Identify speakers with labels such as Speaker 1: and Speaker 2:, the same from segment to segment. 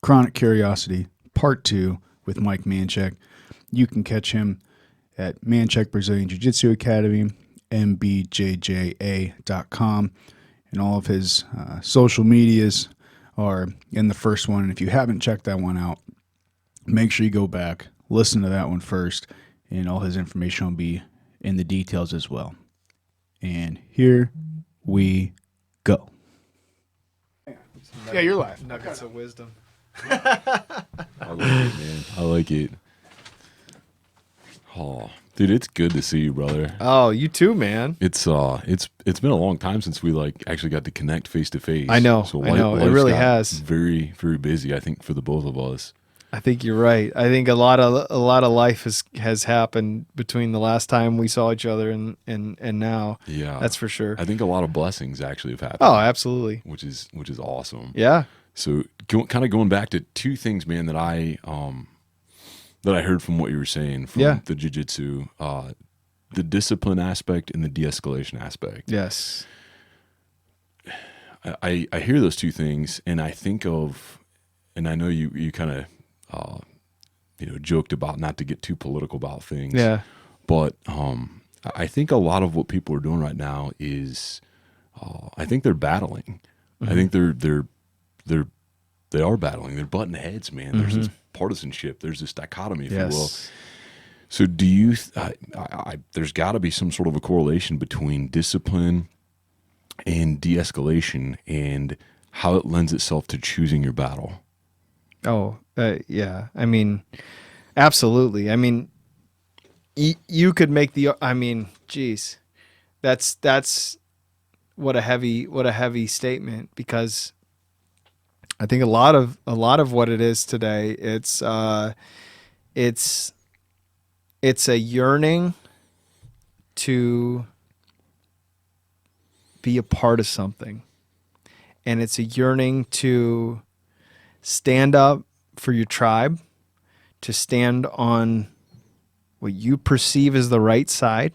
Speaker 1: Chronic Curiosity, Part 2 with Mike Manchak. You can catch him at Manchak Brazilian Jiu Jitsu Academy, mbjja.com, and all of his social medias are in the first one. And if you haven't checked that one out, make sure you go back, listen to that one first, and all his information will be in the details as well. And here we go. Yeah, you're live.
Speaker 2: Nuggets of wisdom.
Speaker 3: I like it, man. I like it. Oh, dude, it's good to see you, brother.
Speaker 2: Oh, you too, man.
Speaker 3: It's been a long time since we actually got to connect face to face.
Speaker 2: I know.
Speaker 3: So
Speaker 2: I know. It
Speaker 3: life's
Speaker 2: really
Speaker 3: got
Speaker 2: has.
Speaker 3: Very, very busy. I think for the both of us.
Speaker 2: I think you're right. I think a lot of life has happened between the last time we saw each other and now.
Speaker 3: Yeah,
Speaker 2: that's for sure.
Speaker 3: I think a lot of blessings actually have happened.
Speaker 2: Oh, absolutely.
Speaker 3: Which is awesome.
Speaker 2: Yeah.
Speaker 3: So kind of going back to two things, man, that I heard from what you were saying from the jiu-jitsu, the discipline aspect and the de-escalation aspect.
Speaker 2: Yes.
Speaker 3: I hear those two things and I think of, and I know you kind of joked about not to get too political about things.
Speaker 2: Yeah.
Speaker 3: But I think a lot of what people are doing right now is, I think they're battling. Mm-hmm. I think they are battling. They're butting heads, man. Mm-hmm. There's this partisanship. There's this dichotomy, if you will. So do you, there's got to be some sort of a correlation between discipline and de-escalation and how it lends itself to choosing your battle.
Speaker 2: Oh, yeah. I mean, absolutely. I mean, you could make geez, that's what a heavy statement, because I think a lot of what it is today, it's a yearning to be a part of something, and it's a yearning to stand up for your tribe, to stand on what you perceive as the right side,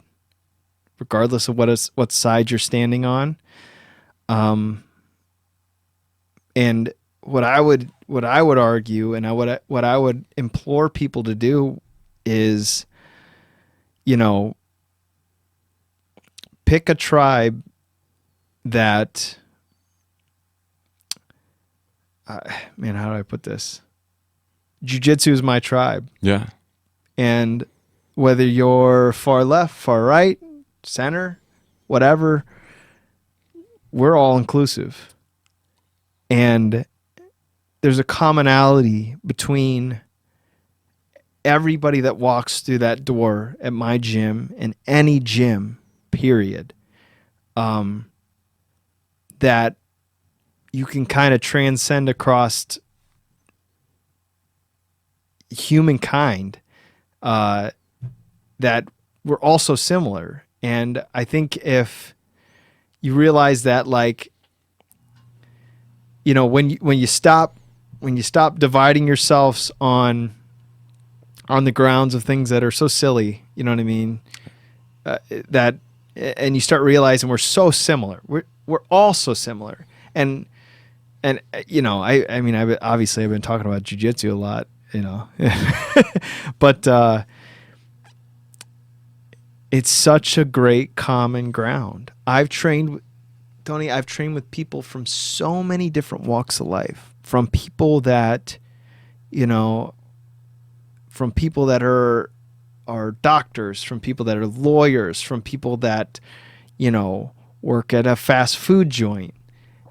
Speaker 2: regardless of what side you're standing on. And what I would argue, and what I would implore people to do is, pick a tribe that, man, how do I put this? Jiu-jitsu is my tribe.
Speaker 3: Yeah.
Speaker 2: And whether you're far left, far right, center, whatever, we're all inclusive. And there's a commonality between everybody that walks through that door at my gym and any gym, period, that you can kind of transcend across humankind, that we're also similar. And I think if you realize that, when you stop dividing yourselves on the grounds of things that are so silly, you know what I mean? And you start realizing we're so similar. We're all so similar. And I've been talking about jiu-jitsu a lot, but it's such a great common ground. I've trained with people from so many different walks of life, from people that, are doctors, from people that are lawyers, from people that, work at a fast food joint,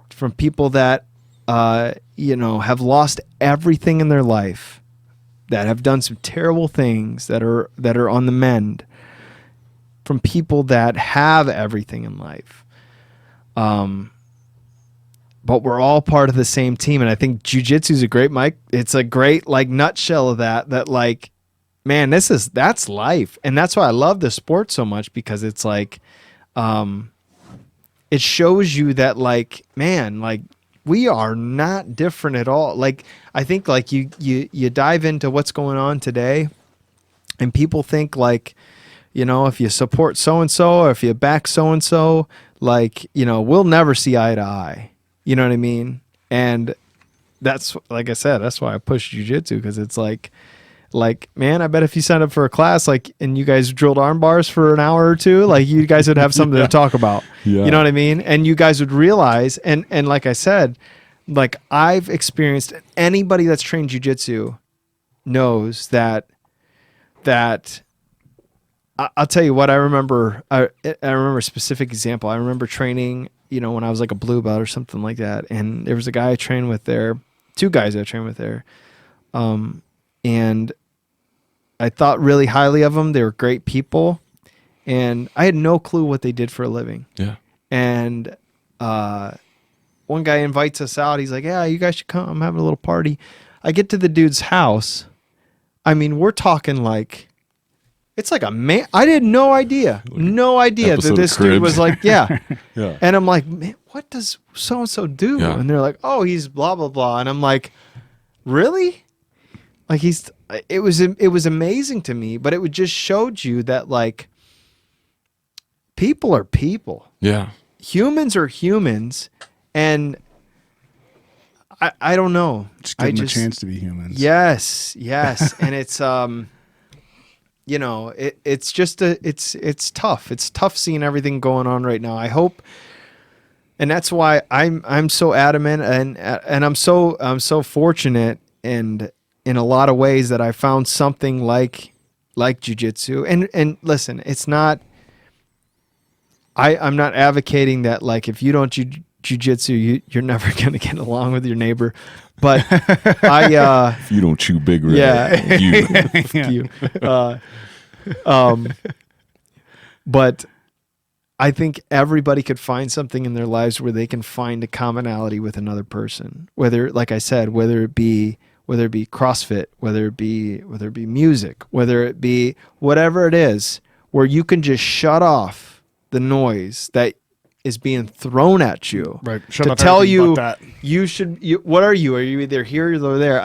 Speaker 2: from people that, have lost everything in their life, that have done some terrible things, that are on the mend, from people that have everything in life. But we're all part of the same team. And I think jiu-jitsu is a great, Mike. It's a great nutshell of that, man, that's life. And that's why I love this sport so much, because it's it shows you that man, we are not different at all. I think you dive into what's going on today, and people think if you support so-and-so, or if you back so-and-so, we'll never see eye to eye. You know what I mean? And that's, like I said, that's why I push jiu-jitsu, because it's like, man, I bet if you signed up for a class, like, and you guys drilled arm bars for an hour or two, like, you guys would have something to talk about.
Speaker 3: Yeah.
Speaker 2: You know what I mean? And you guys would realize, and like I said, like, I've experienced, anybody that's trained jiu-jitsu knows that I'll tell you what I remember. I remember a specific example. I remember training, you know, when I was like a blue belt or something like that. And there was a guy I trained with there, two guys I trained with there. And I thought really highly of them. They were great people. And I had no clue what they did for a living.
Speaker 3: Yeah.
Speaker 2: And one guy invites us out. He's like, yeah, you guys should come. I'm having a little party. I get to the dude's house. I mean, we're talking like, it's like a man. I had no idea that this dude was like, yeah.
Speaker 3: Yeah.
Speaker 2: And I'm like, man, what does so-and-so do?
Speaker 3: Yeah.
Speaker 2: And they're like, oh, he's blah, blah, blah. And I'm like, really? Like, it was amazing to me, but it just showed you that, like, people are people.
Speaker 3: Yeah.
Speaker 2: Humans are humans. And I don't know.
Speaker 1: Just give them a chance to be humans.
Speaker 2: Yes. And it's, you know, it's just it's tough. It's tough seeing everything going on right now. I hope, and that's why I'm so adamant, and I'm so fortunate, and in a lot of ways, that I found something like jiu-jitsu. And listen, it's not, I'm not advocating that, like, if you don't jiu-jitsu, you're never going to get along with your neighbor. But
Speaker 3: If you don't chew big red,
Speaker 2: yeah.
Speaker 3: you.
Speaker 2: But I think everybody could find something in their lives where they can find a commonality with another person. Whether, like I said, whether it be CrossFit, whether it be music, whether it be whatever it is, where you can just shut off the noise that is being thrown at you,
Speaker 1: Right. Shut
Speaker 2: to
Speaker 1: up
Speaker 2: tell
Speaker 1: everything
Speaker 2: you
Speaker 1: but that.
Speaker 2: what are you either here or there?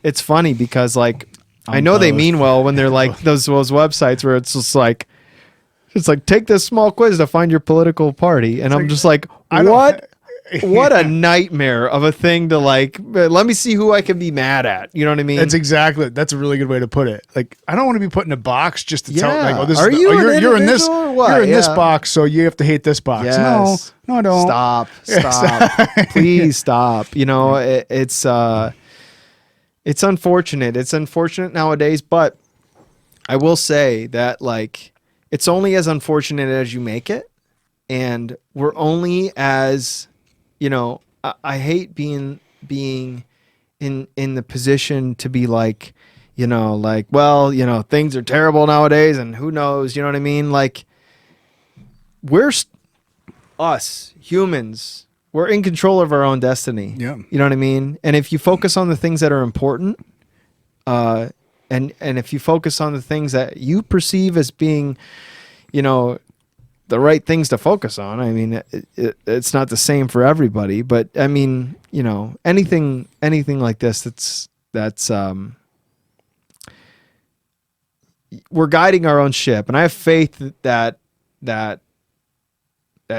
Speaker 2: It's funny because, like, I
Speaker 1: I'm
Speaker 2: know they
Speaker 1: both.
Speaker 2: mean well when they're like those websites where it's just like, take this small quiz to find your political party, and I'm
Speaker 1: like,
Speaker 2: just like,
Speaker 1: I don't-
Speaker 2: what a nightmare of a thing to, like, let me see who I can be mad at. You know what I mean?
Speaker 1: That's a really good way to put it. Like, I don't want to be put in a box just to tell, like,
Speaker 2: Yeah.
Speaker 1: oh, this
Speaker 2: Are
Speaker 1: is
Speaker 2: you an
Speaker 1: you're in this,
Speaker 2: individual or what?
Speaker 1: you're in this
Speaker 2: Yeah.
Speaker 1: box, so you have to hate this box.
Speaker 2: Yes.
Speaker 1: No, I don't.
Speaker 2: Stop. Please stop. You know, it's unfortunate. It's unfortunate nowadays, but I will say that, like, it's only as unfortunate as you make it. And we're only as, you know, I hate being in the position to be like, you know, like, well, you know, things are terrible nowadays and who knows, you know what I mean? Like, us humans, we're in control of our own destiny.
Speaker 1: Yeah.
Speaker 2: You know what I mean? And if you focus on the things that are important, and if you focus on the things that you perceive as being, you know, the right things to focus on. I mean, it's not the same for everybody, but I mean, you know, anything like this, that's we're guiding our own ship. And I have faith that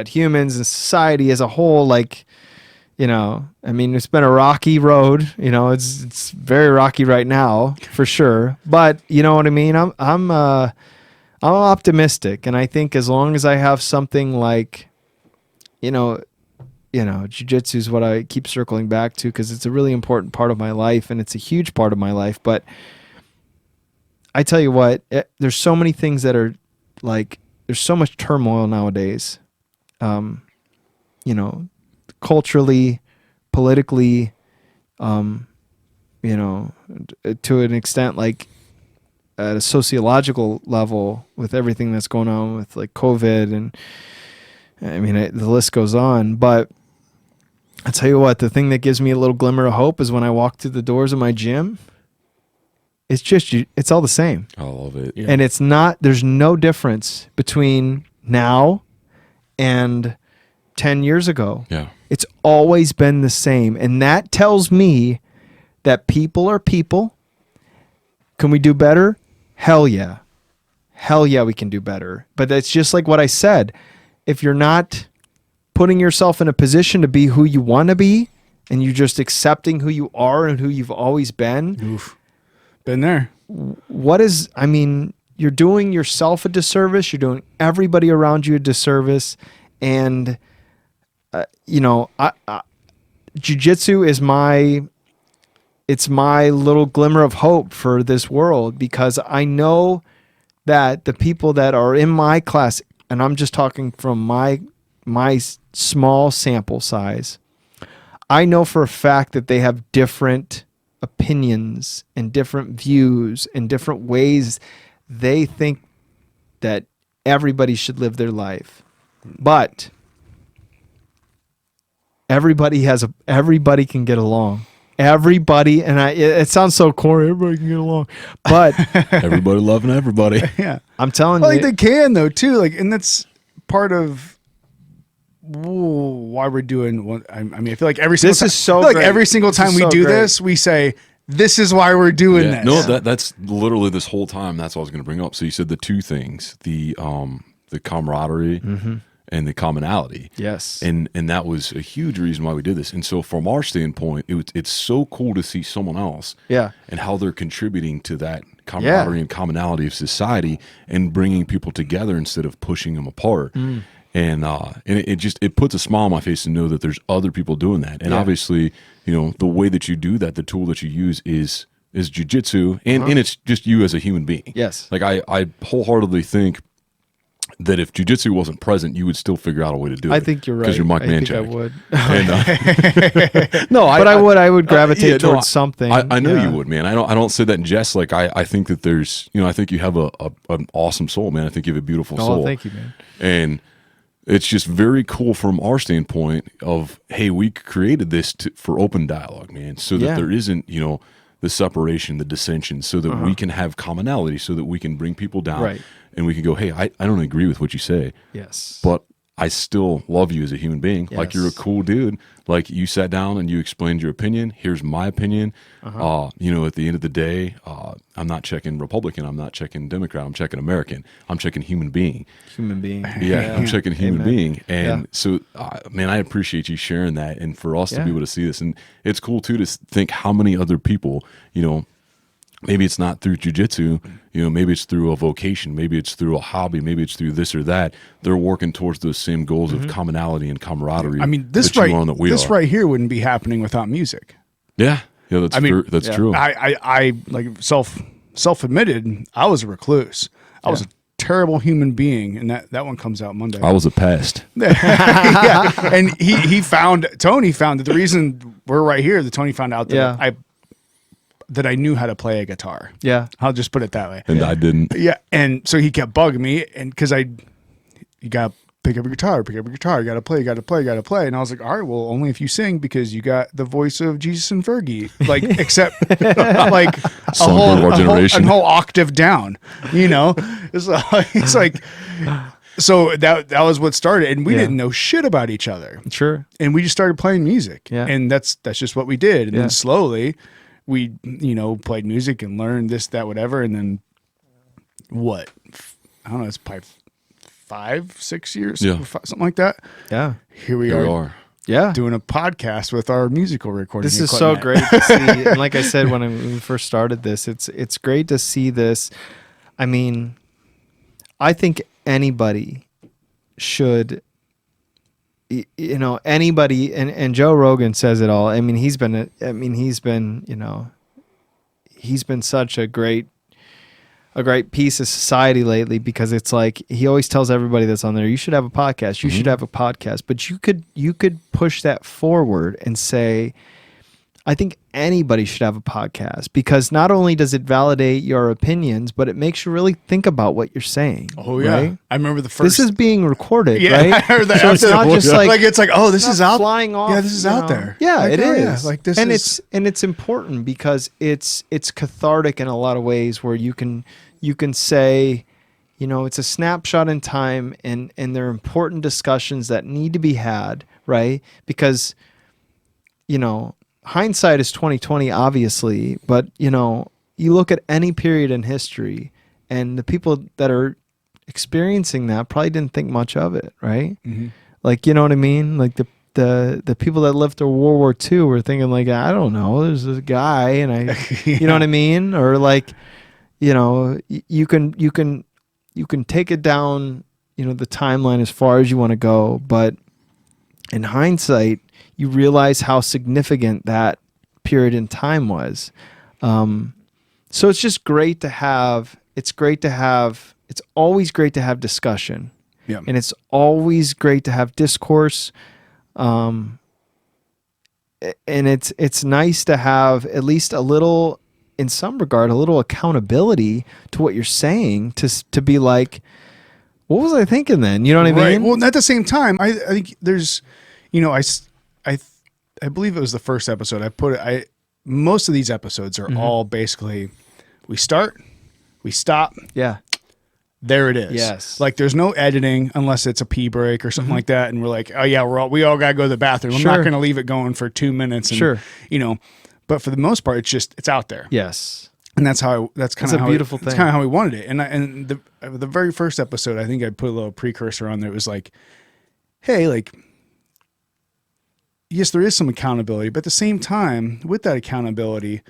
Speaker 2: humans and society as a whole, like, you know, I mean, it's been a rocky road, you know, it's very rocky right now for sure. But you know what I mean? I'm optimistic, and I think as long as I have something like, you know, jiu-jitsu is what I keep circling back to, because it's a really important part of my life, and it's a huge part of my life. But I tell you what, there's so many things that are, like, there's so much turmoil nowadays, you know, culturally, politically, you know, to an extent, like, at a sociological level, with everything that's going on with, like, COVID, and I mean, the list goes on. But I tell you what, the thing that gives me a little glimmer of hope is when I walk through the doors of my gym, it's all the same.
Speaker 3: I love it.
Speaker 1: Yeah.
Speaker 2: And it's not, there's no difference between now and 10 years ago.
Speaker 3: Yeah.
Speaker 2: It's always been the same. And that tells me that people are people. Can we do better? Hell yeah. Hell yeah, we can do better. But that's just like what I said. If you're not putting yourself in a position to be who you want to be, and you're just accepting who you are and who you've always been.
Speaker 1: Oof. Been there.
Speaker 2: You're doing yourself a disservice. You're doing everybody around you a disservice. And, jiu-jitsu is it's my little glimmer of hope for this world, because I know that the people that are in my class, and I'm just talking from my small sample size, I know for a fact that they have different opinions and different views and different ways they think that everybody should live their life. But everybody can get along. Everybody, and it sounds so corny, everybody can get along, but
Speaker 3: Everybody loving everybody.
Speaker 1: Yeah.
Speaker 2: I'm telling
Speaker 1: Like
Speaker 2: you,
Speaker 1: they can though too. Like, and that's part of why we're doing what I feel like every single
Speaker 2: This
Speaker 1: time,
Speaker 2: is so
Speaker 1: I feel like
Speaker 2: great.
Speaker 1: every single
Speaker 2: This
Speaker 1: time
Speaker 2: is
Speaker 1: we
Speaker 2: so
Speaker 1: do
Speaker 2: great.
Speaker 1: this, we say this is why we're doing
Speaker 3: Yeah,
Speaker 1: this.
Speaker 3: no, that's literally this whole time. That's what I was going to bring up. So you said the two things: the camaraderie and the commonality.
Speaker 2: yes,
Speaker 3: And that was a huge reason why we did this. And so from our standpoint, it's so cool to see someone else
Speaker 2: yeah,
Speaker 3: and how they're contributing to that camaraderie and commonality of society and bringing people together instead of pushing them apart. And it puts a smile on my face to know that there's other people doing that. And obviously, the way that you do that, the tool that you use is jiu-jitsu, and it's just you as a human being.
Speaker 2: Yes.
Speaker 3: Like I wholeheartedly think that if jiu-jitsu wasn't present, you would still figure out a way to do it.
Speaker 2: I think you're right.
Speaker 3: Because you're Mike
Speaker 2: I
Speaker 3: Manchak.
Speaker 2: think I would.
Speaker 3: And, no,
Speaker 2: But I would gravitate towards something.
Speaker 3: I know
Speaker 2: Yeah.
Speaker 3: you would, man. I don't say that in jest. Like I think that there's, I think you have an awesome soul, man. I think you have a beautiful soul.
Speaker 2: Oh, thank you, man.
Speaker 3: And it's just very cool from our standpoint of, hey, we created this for open dialogue, man, so that
Speaker 2: Yeah.
Speaker 3: there isn't, the separation, the dissension, so that we can have commonality, so that we can bring people down,
Speaker 2: Right.
Speaker 3: and we can go, hey, I don't agree with what you say,
Speaker 2: Yes.
Speaker 3: but I still love you as a human being. Like, you're a
Speaker 2: Yes.
Speaker 3: cool dude. Like, you sat down and you explained your opinion. Here's my opinion. At the end of the day, I'm not checking Republican. I'm not checking Democrat. I'm checking American. I'm checking human being.
Speaker 2: Human being.
Speaker 3: Yeah, I'm checking human
Speaker 2: Amen.
Speaker 3: being. And
Speaker 2: Yeah.
Speaker 3: so, man, I appreciate you sharing that, and for us to
Speaker 2: Yeah.
Speaker 3: be able to see this. And it's cool, too, to think how many other people, maybe it's not through jiu-jitsu, maybe it's through a vocation, maybe it's through a hobby, maybe it's through this or that. They're working towards those same goals of commonality and camaraderie.
Speaker 1: This
Speaker 3: that you are and that we are.
Speaker 1: right here wouldn't be happening without music.
Speaker 3: Yeah, that's true. That's true.
Speaker 1: I like self-admitted, I was a recluse. I was a terrible human being, and that one comes out Monday.
Speaker 3: I was a pest.
Speaker 1: Yeah, and Tony found that the reason we're right here, that Tony found out that I knew how to play a guitar.
Speaker 2: Yeah.
Speaker 1: I'll just put it that way.
Speaker 3: And I didn't.
Speaker 1: Yeah, and so he kept bugging me, and because you got to pick up your guitar, you got to play, and I was like, all right, well, only if you sing, because you got the voice of Jesus and Fergie, like, except like
Speaker 3: Songbird of our generation.
Speaker 1: a whole octave down, it's like, so that was what started, and we didn't know shit about each other,
Speaker 2: Sure.
Speaker 1: and we just started playing music,
Speaker 2: Yeah.
Speaker 1: and that's just what we did, and
Speaker 2: Yeah.
Speaker 1: then slowly we played music and learned this, that, whatever, and then I don't know, it's probably 5-6 years, something like that.
Speaker 2: Yeah.
Speaker 1: Here we are
Speaker 2: Yeah.
Speaker 1: doing a podcast with our musical recording.
Speaker 2: This is so
Speaker 1: equipment.
Speaker 2: great to see. And like I said, when we first started this, it's great to see this. I mean, I think anybody should, anybody, and Joe Rogan says it all. I mean, he's been such a great piece of society lately, because it's like he always tells everybody that's on there, you should have a podcast. You should have a podcast. But you could push that forward and say, I think anybody should have a podcast, because not only does it validate your opinions, but it makes you really think about what you're saying.
Speaker 1: Oh yeah,
Speaker 2: right?
Speaker 1: I remember the first.
Speaker 2: This is being recorded,
Speaker 1: yeah,
Speaker 2: right?
Speaker 1: I heard that.
Speaker 2: So it's not just like
Speaker 1: it's like, oh, this is out,
Speaker 2: flying off.
Speaker 1: Yeah, this is out there.
Speaker 2: Yeah,
Speaker 1: like,
Speaker 2: it
Speaker 1: oh,
Speaker 2: is.
Speaker 1: Yeah. Like this,
Speaker 2: and
Speaker 1: is...
Speaker 2: it's important, because it's cathartic in a lot of ways, where you can say, it's a snapshot in time, and there are important discussions that need to be had, right? Because hindsight is 20/20, obviously, but you look at any period in history, and the people that are experiencing that probably didn't think much of it, right?
Speaker 1: Mm-hmm.
Speaker 2: Like, you know what I mean? Like the the people that lived through World War II were thinking like, I don't know, there's this guy, and you know what I mean, or like, you know, you can take it down, you know, the timeline as far as you want to go, but in hindsight, you realize how significant that period in time was. So it's just great to have. It's always great to have discussion.
Speaker 1: Yeah.
Speaker 2: And it's always great to have discourse. And it's nice to have at least a little, in some regard, a little accountability to what you're saying, to be like, what was I thinking then? You know what I mean?
Speaker 1: Well, at the same time, I think there's, you know, I believe it was the first episode. Most of these episodes are all basically, we start, we stop.
Speaker 2: Yeah.
Speaker 1: There it is.
Speaker 2: Yes.
Speaker 1: Like there's no editing unless it's a pee break or something like that. And we're like, oh yeah, we all got to go to the bathroom. I'm not going to leave it going for 2 minutes. And, you know, but for the most part, it's out there.
Speaker 2: Yes.
Speaker 1: And that's kind of how
Speaker 2: beautiful thing.
Speaker 1: That's kind of how we wanted it. And the very first episode, I think I put a little precursor on there. It was like, hey, like, yes, there is some accountability, but at the same time, with that accountability,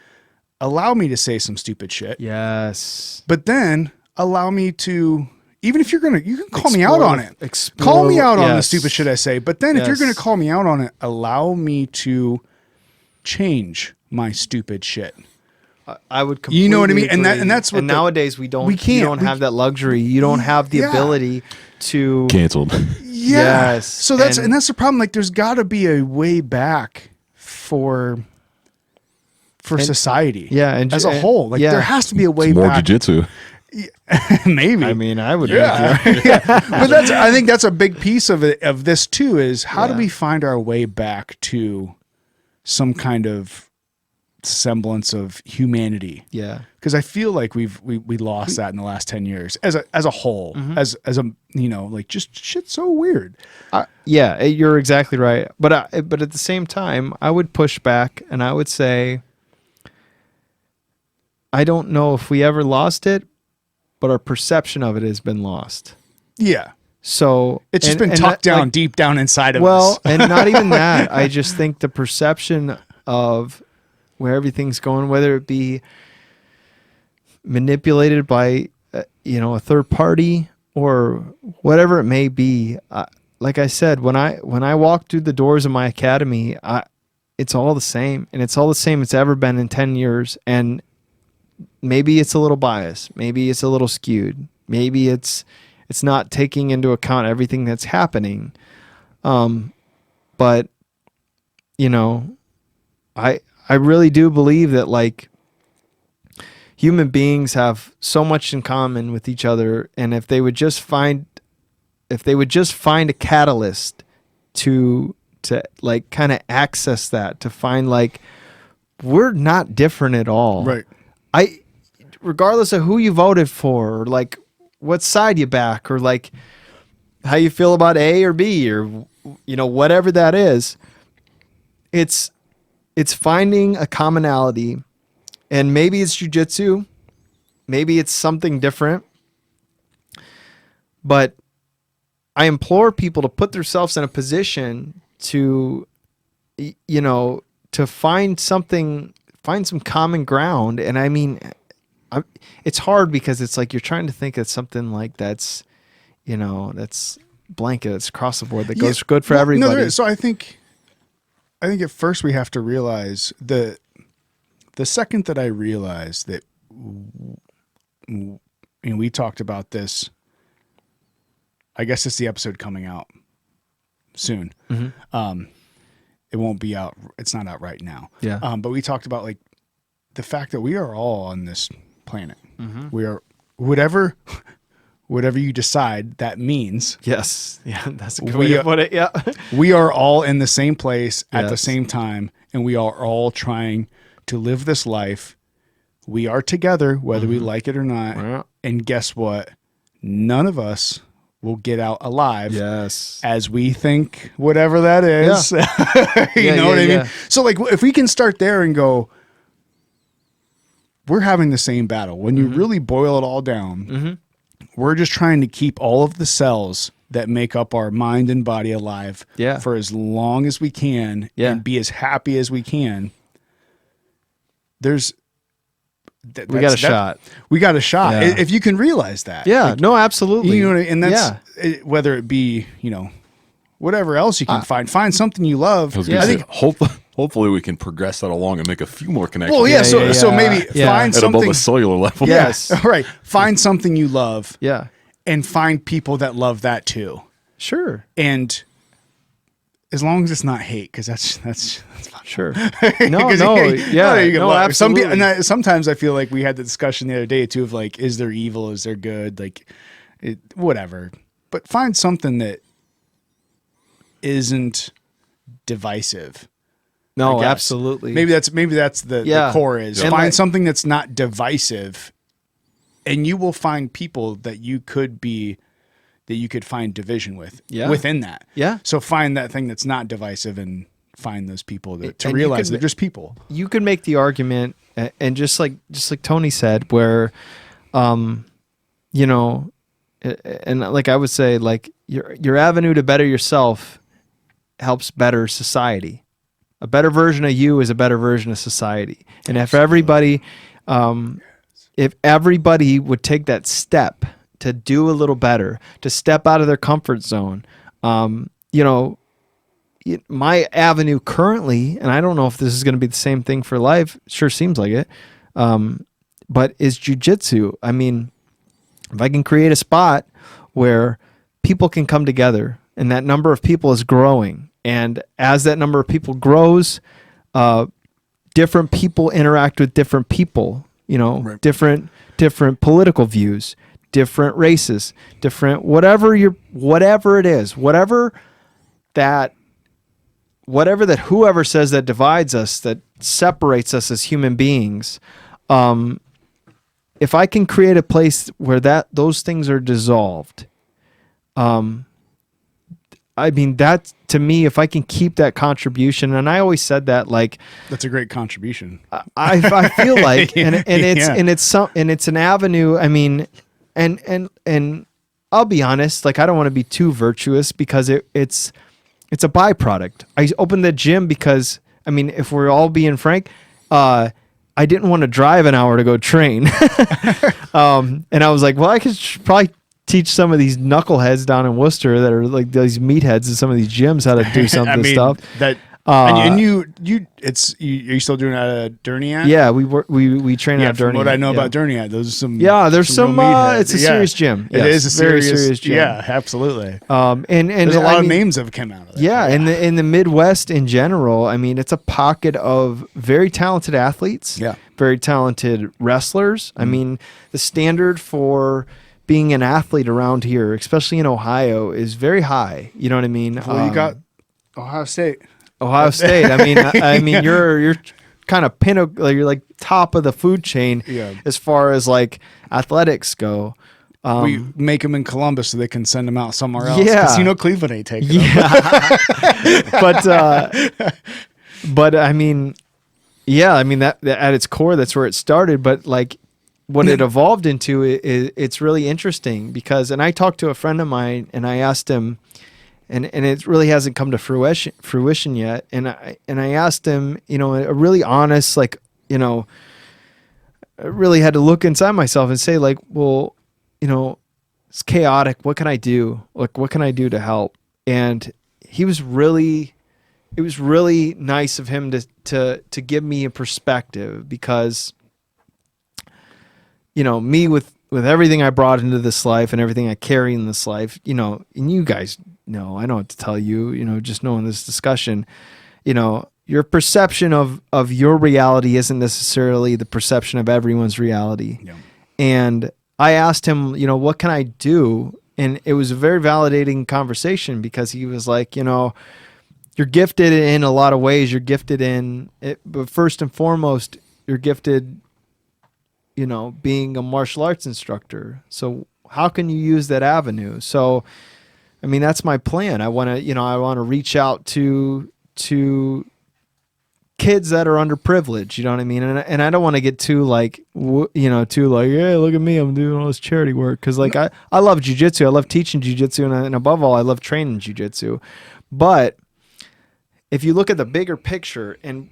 Speaker 1: allow me to say some stupid shit.
Speaker 2: Yes.
Speaker 1: But then allow me to, even if you can call me out on it.
Speaker 2: Explore,
Speaker 1: call me out on the stupid shit I say. But then if you're going to
Speaker 2: Yes.
Speaker 1: call me out on it, allow me to change my stupid shit.
Speaker 2: I would completely
Speaker 1: You know what I mean?
Speaker 2: agree.
Speaker 1: And that's what
Speaker 2: nowadays we don't
Speaker 1: can't.
Speaker 2: you don't have that luxury. You don't have the ability to
Speaker 3: Canceled.
Speaker 1: Yeah.
Speaker 2: Yes.
Speaker 1: So that's the problem. Like there's got to be a way back for society.
Speaker 2: Yeah, and
Speaker 1: as a whole, like there has to be a way
Speaker 3: More
Speaker 1: back.
Speaker 3: jiu-jitsu.
Speaker 1: Maybe.
Speaker 2: I mean, I would
Speaker 1: Yeah. But I think that's a big piece of it, of this too, is how do we find our way back to some kind of semblance of humanity?
Speaker 2: Yeah.
Speaker 1: Because I feel like we lost that in the last 10 years as a whole, as a, you know, like just shit's so weird.
Speaker 2: Yeah, you're exactly right. But at the same time, I would push back and I would say, I don't know if we ever lost it, but our perception of it has been lost.
Speaker 1: Yeah.
Speaker 2: So
Speaker 1: It's just been tucked down deep down inside of us.
Speaker 2: Well, and not even that. I just think the perception of where everything's going, whether it be manipulated by you know, a third party or whatever it may be. Like I said, when I walk through the doors of my academy, it's all the same, and it's all the same it's ever been in 10 years. And maybe it's a little biased, maybe it's a little skewed, maybe it's not taking into account everything that's happening. But you know, I really do believe that like human beings have so much in common with each other, and if they would just find a catalyst to like kind of access that, to find like we're not different at all.
Speaker 1: right.
Speaker 2: Regardless of who you voted for, or like what side you back, or like how you feel about A or B, or you know, whatever that is, it's finding a commonality. And maybe it's jiu-jitsu, maybe it's something different, but I implore people to put themselves in a position to, you know, to find some common ground. And I mean, it's hard because it's like you're trying to think of something like that's, you know, that's blanket, that's across the board, that goes good for everybody.
Speaker 1: No, there is. So I think at first we have to realize the second that I realized that, and we talked about this, I guess it's the episode coming out soon. It won't be out. It's not out right now.
Speaker 2: Yeah.
Speaker 1: But we talked about like the fact that we are all on this planet. We are whatever you decide that means.
Speaker 2: Yes. Yeah. That's a good way to put it. Yeah.
Speaker 1: We are all in the same place at the
Speaker 2: Yes.
Speaker 1: same time, and we are all trying to live this life. We are together, whether we like it or not.
Speaker 2: Yeah.
Speaker 1: And guess what? None of us will get out alive.
Speaker 2: Yes.
Speaker 1: As we think, whatever that is. You know what I mean?
Speaker 2: yeah.
Speaker 1: So like, if we can start there and go, we're having the same battle. When you really boil it all down, we're just trying to keep all of the cells that make up our mind and body alive
Speaker 2: Yeah.
Speaker 1: for as long as we can
Speaker 2: Yeah.
Speaker 1: and be as happy as we can, there's
Speaker 2: We got a shot.
Speaker 1: We got a shot.
Speaker 2: Yeah.
Speaker 1: If you can realize that.
Speaker 2: Yeah,
Speaker 1: Like,
Speaker 2: no, absolutely.
Speaker 1: you know what I mean? And that's
Speaker 2: Yeah.
Speaker 1: whether it be, whatever else you can find something you love.
Speaker 3: I was
Speaker 1: I
Speaker 3: gonna say,
Speaker 1: think
Speaker 3: hopefully we can progress that along and make a few more connections.
Speaker 1: well, yeah,
Speaker 2: Yeah,
Speaker 1: so
Speaker 2: yeah,
Speaker 1: maybe
Speaker 2: yeah.
Speaker 1: find
Speaker 3: at above
Speaker 1: something
Speaker 3: a cellular level.
Speaker 2: Yes.
Speaker 1: right. Find something you love
Speaker 2: Yeah.
Speaker 1: and find people that love that too.
Speaker 2: Sure.
Speaker 1: And as long as it's not hate, because that's fine.
Speaker 2: Sure.
Speaker 1: 'Cause
Speaker 2: No,
Speaker 1: you can
Speaker 2: no,
Speaker 1: love. Some
Speaker 2: absolutely.
Speaker 1: people, and sometimes I feel like we had the discussion the other day too of like, is there evil? Is there good? Like, whatever. But find something that isn't divisive. I
Speaker 2: No,
Speaker 1: guess.
Speaker 2: absolutely.
Speaker 1: Maybe that's the
Speaker 2: Yeah.
Speaker 1: core is
Speaker 2: And
Speaker 1: find
Speaker 2: like-
Speaker 1: something that's not divisive, and you will find people that you could find division with
Speaker 2: Yeah.
Speaker 1: within that.
Speaker 2: Yeah.
Speaker 1: So find that thing that's not divisive and find those people to
Speaker 2: And you
Speaker 1: realize
Speaker 2: can
Speaker 1: they're just people.
Speaker 2: You can make the argument, and just like Tony said, where, and like I would say, like your avenue to better yourself helps better society. A better version of you is a better version of society. And if everybody would take that step to do a little better, to step out of their comfort zone, my avenue currently, and I don't know if this is going to be the same thing for life, sure seems like it, but is jiu-jitsu. I mean, if I can create a spot where people can come together and that number of people is growing, and as that number of people grows, different people interact with different people,
Speaker 1: Right.
Speaker 2: different political views, different races, different whatever it is, whatever that whoever says that divides us, that separates us as human beings, if I can create a place where those things are dissolved, I mean, that to me, if I can keep that contribution, and I always said that, like,
Speaker 1: That's a great contribution.
Speaker 2: I feel like, and it's
Speaker 1: Yeah.
Speaker 2: it's an avenue. I mean, and I'll be honest, like, I don't want to be too virtuous because it's a byproduct. I opened the gym because, I mean, if we're all being frank, I didn't want to drive an hour to go train. And I was like, well, I could probably teach some of these knuckleheads down in Worcester that are like these meatheads in some of these gyms how to do some of this stuff.
Speaker 1: That and you are you still doing that at Durniat?
Speaker 2: Yeah, we train
Speaker 1: Yeah,
Speaker 2: out
Speaker 1: from
Speaker 2: Durniat.
Speaker 1: what I know
Speaker 2: Yeah.
Speaker 1: about Durniat, those are some.
Speaker 2: There's some.
Speaker 1: real meatheads.
Speaker 2: It's a
Speaker 1: Yeah.
Speaker 2: serious gym.
Speaker 1: It
Speaker 2: Yes,
Speaker 1: is a
Speaker 2: very
Speaker 1: serious
Speaker 2: gym.
Speaker 1: Yeah, absolutely.
Speaker 2: And
Speaker 1: There's a lot
Speaker 2: I
Speaker 1: of
Speaker 2: mean,
Speaker 1: names that have come out of it.
Speaker 2: Yeah, in the Midwest in general, I mean, it's a pocket of very talented athletes.
Speaker 1: Yeah.
Speaker 2: Very talented wrestlers. I mean, the standard for being an athlete around here, especially in Ohio, is very high. You know what I mean?
Speaker 1: Well, you got Ohio State.
Speaker 2: Ohio State. I mean, you're kind of you're like top of the food chain
Speaker 1: Yeah.
Speaker 2: as far as like athletics go.
Speaker 1: We make them in Columbus so they can send them out somewhere else.
Speaker 2: Yeah.
Speaker 1: Because Cleveland ain't taking them.
Speaker 2: Yeah, but I mean, that at its core, that's where it started. But like, what it evolved into, it's really interesting because, and I talked to a friend of mine and I asked him, and it really hasn't come to fruition yet. And I asked him, a really honest, like, I really had to look inside myself and say, like, well, it's chaotic. What can I do? Like, what can I do to help? And it was really nice of him to give me a perspective because, me with everything I brought into this life and everything I carry in this life, and you guys know, I know what to tell you, just knowing this discussion, your perception of your reality isn't necessarily the perception of everyone's reality.
Speaker 1: Yeah.
Speaker 2: And I asked him, what can I do? And it was a very validating conversation because he was like, you're gifted in a lot of ways. You're gifted in it, but first and foremost, you're gifted, being a martial arts instructor. So how can you use that avenue? So, I mean, that's my plan. I want to reach out to kids that are underprivileged, you know what I mean? And I don't want to get too like, too like, yeah, look at me, I'm doing all this charity work. Cause like I love jujitsu. I love teaching jujitsu. And above all, I love training jujitsu. But if you look at the bigger picture and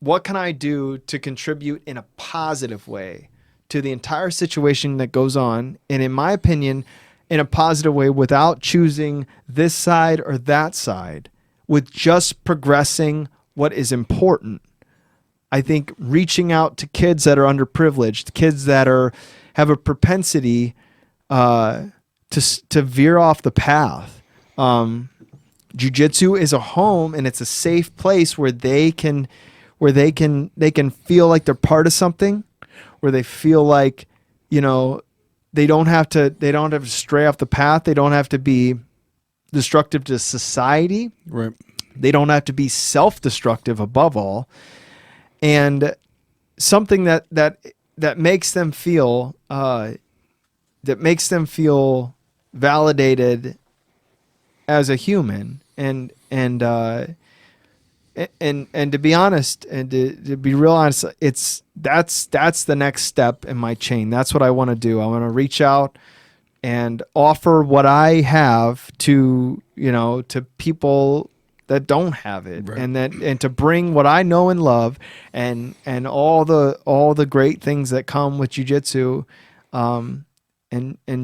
Speaker 2: what can I do to contribute in a positive way to the entire situation that goes on, and in my opinion, in a positive way without choosing this side or that side, with just progressing what is important. I think reaching out to kids that are underprivileged, kids that have a propensity to veer off the path. Jiu-jitsu is a home and it's a safe place where they can feel like they're part of something, where they feel like, they don't have to stray off the path. They don't have to be destructive to society.
Speaker 1: Right.
Speaker 2: They don't have to be self-destructive above all. And something that makes them feel validated as a human, and to be honest, and to be real honest, that's the next step in my chain. That's what I want to do. I want to reach out and offer what I have to people that don't have it,
Speaker 1: right.
Speaker 2: and to bring what I know and love, and all the great things that come with jiu-jitsu, and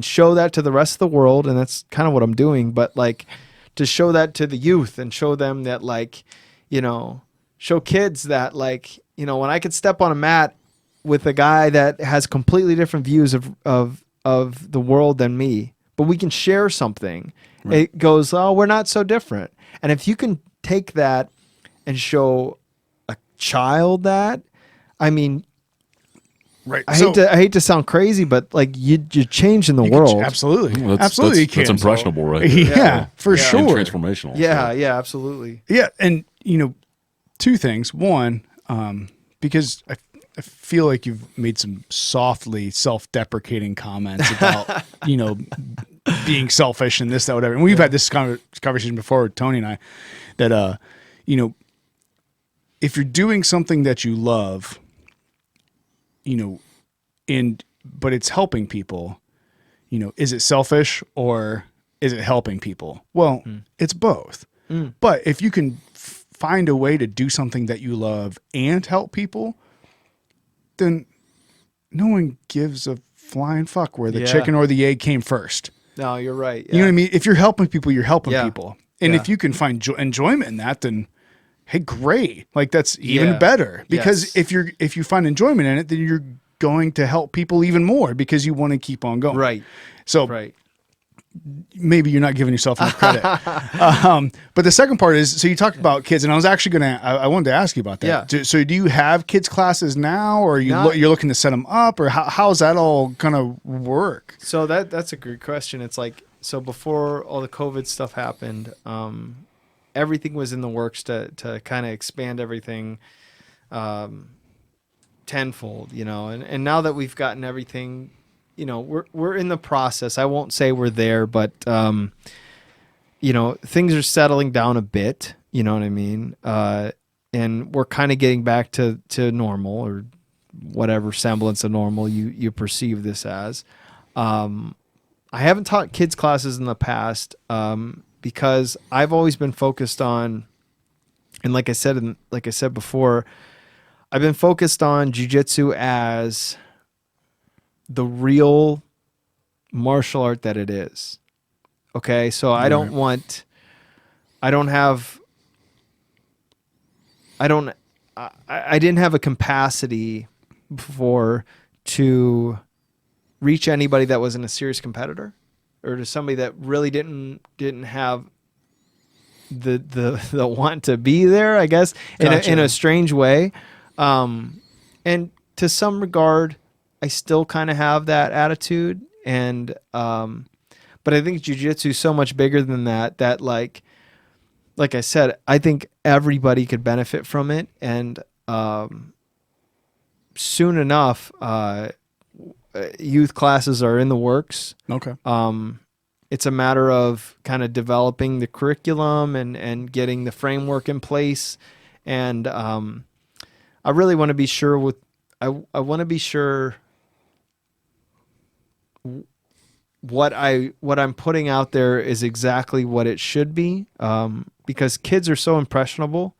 Speaker 2: show that to the rest of the world. And that's kind of what I'm doing, but like to show that to the youth and show them that, like, show kids that, like, when I could step on a mat with a guy that has completely different views of the world than me, but we can share something. Right. It goes, oh, we're not so different. And if you can take that and show a child that, I mean,
Speaker 1: right.
Speaker 2: I hate to sound crazy, but like you're changing the world.
Speaker 1: Absolutely.
Speaker 3: Well,
Speaker 1: absolutely.
Speaker 3: That's impressionable, right? There.
Speaker 1: Yeah, for sure.
Speaker 3: And transformational.
Speaker 2: Yeah. Yeah, absolutely.
Speaker 1: Yeah. And, two things. One, because I feel like you've made some softly self-deprecating comments about, being selfish and this, that, whatever. And we've had this conversation before with Tony and I, that, if you're doing something that you love, but it's helping people, is it selfish or is it helping people? Well, it's both. But if you can find a way to do something that you love and help people, then no one gives a flying fuck where the chicken or the egg came first.
Speaker 2: No, you're right. Yeah.
Speaker 1: You know what I mean? If you're helping people, you're helping people. And
Speaker 2: Yeah.
Speaker 1: if you can find enjoyment in that, then hey, great. Like that's even better, because if you find enjoyment in it, then you're going to help people even more because you want to keep on going.
Speaker 2: Right.
Speaker 1: So maybe you're not giving yourself enough credit. But the second part is, so you talked about kids, and I was actually I wanted to ask you about that.
Speaker 2: Yeah.
Speaker 1: So do you have kids classes now, or you're looking to set them up, or how's that all gonna work?
Speaker 2: So that's a great question. It's like, so before all the COVID stuff happened, everything was in the works to kind of expand everything tenfold, and now that we've gotten everything, we're in the process. I won't say we're there, but things are settling down a bit, you know what I mean? And we're kind of getting back to normal, or whatever semblance of normal you perceive this as. I haven't taught kids classes in the past, because I've always been focused on, and like I said before, I've been focused on jiu-jitsu as the real martial art that it is. Okay, so I didn't have a capacity before to reach anybody that wasn't a serious competitor, or to somebody that really didn't have the want to be there, I guess, in a strange way. And to some regard, I still kind of have that attitude, and but I think jiu-jitsu is so much bigger than that. That like I said, I think everybody could benefit from it, and soon enough, youth classes are in the works.
Speaker 1: Okay.
Speaker 2: It's a matter of kind of developing the curriculum and getting the framework in place, and I really want to be sure I want to be sure what I'm putting out there is exactly what it should be, because kids are so impressionable,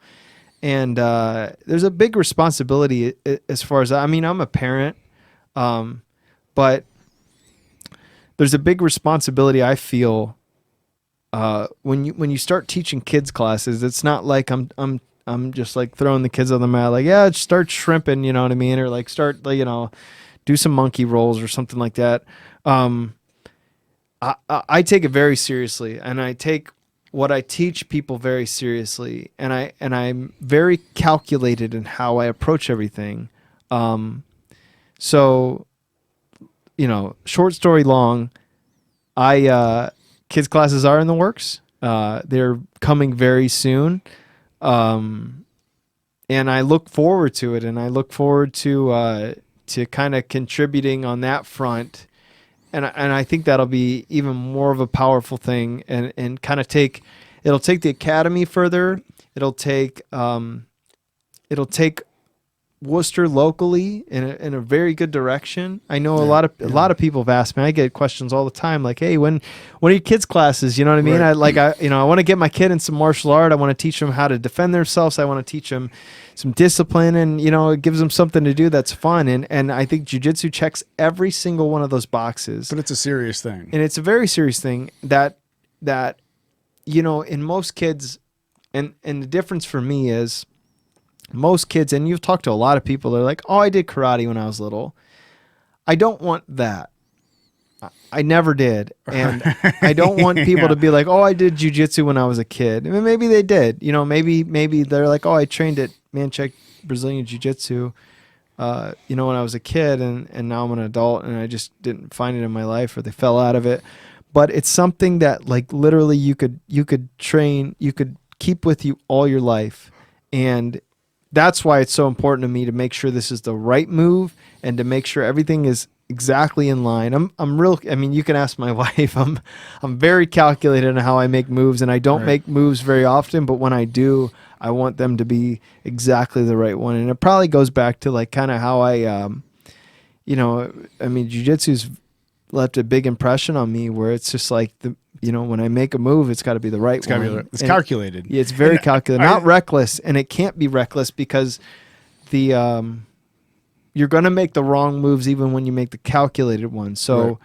Speaker 2: and there's a big responsibility as far as, I mean, I'm a parent, but there's a big responsibility I feel when you start teaching kids classes. It's not like I'm just like throwing the kids on the mat, like, yeah, start shrimping, you know what I mean, or like start, you know, do some monkey rolls or something like that. I take it very seriously, and I take what I teach people very seriously, and I'm very calculated in how I approach everything. So, you know, short story long, kids classes are in the works. They're coming very soon. And I look forward to it, and I look forward to kind of contributing on that front. And I think that'll be even more of a powerful thing, and kind of it'll take the academy further. It'll take Worcester locally in a very good direction. I know a lot of people have asked me. I get questions all the time, like, "Hey, when are your kids' classes?" You know what I mean?
Speaker 1: Right.
Speaker 2: I want to get my kid in some martial art. I want to teach them how to defend themselves. I want to teach them some discipline, and you know, it gives them something to do that's fun. And I think jiu-jitsu checks every single one of those boxes.
Speaker 1: But it's a serious thing.
Speaker 2: And it's a very serious thing that you know, in most kids, and the difference for me is, most kids, and you've talked to a lot of people, they're like, "Oh, I did karate when I was little." I don't want that. I never did. And I don't want people to be like, "Oh, I did jiu-jitsu when I was a kid." I mean, maybe they did. You know, maybe they're like, "Oh, I trained at Manchak Brazilian Jiu-Jitsu, you know, when I was a kid, and now I'm an adult, and I just didn't find it in my life, or they fell out of it." But it's something that, like, literally you could train, you could keep with you all your life. And that's why it's so important to me to make sure this is the right move, and to make sure everything is exactly in line. I mean, you can ask my wife. I'm very calculated in how I make moves, and I don't make moves very often, but when I do, I want them to be exactly the right one. And it probably goes back to, like, kind of how I, you know, I mean, jiu-jitsu's left a big impression on me, where it's just like, you know, when I make a move, it's got to be the right one.
Speaker 1: It's calculated.
Speaker 2: Yeah, it's very calculated, not reckless, and it can't be reckless, because you're going to make the wrong moves even when you make the calculated ones. So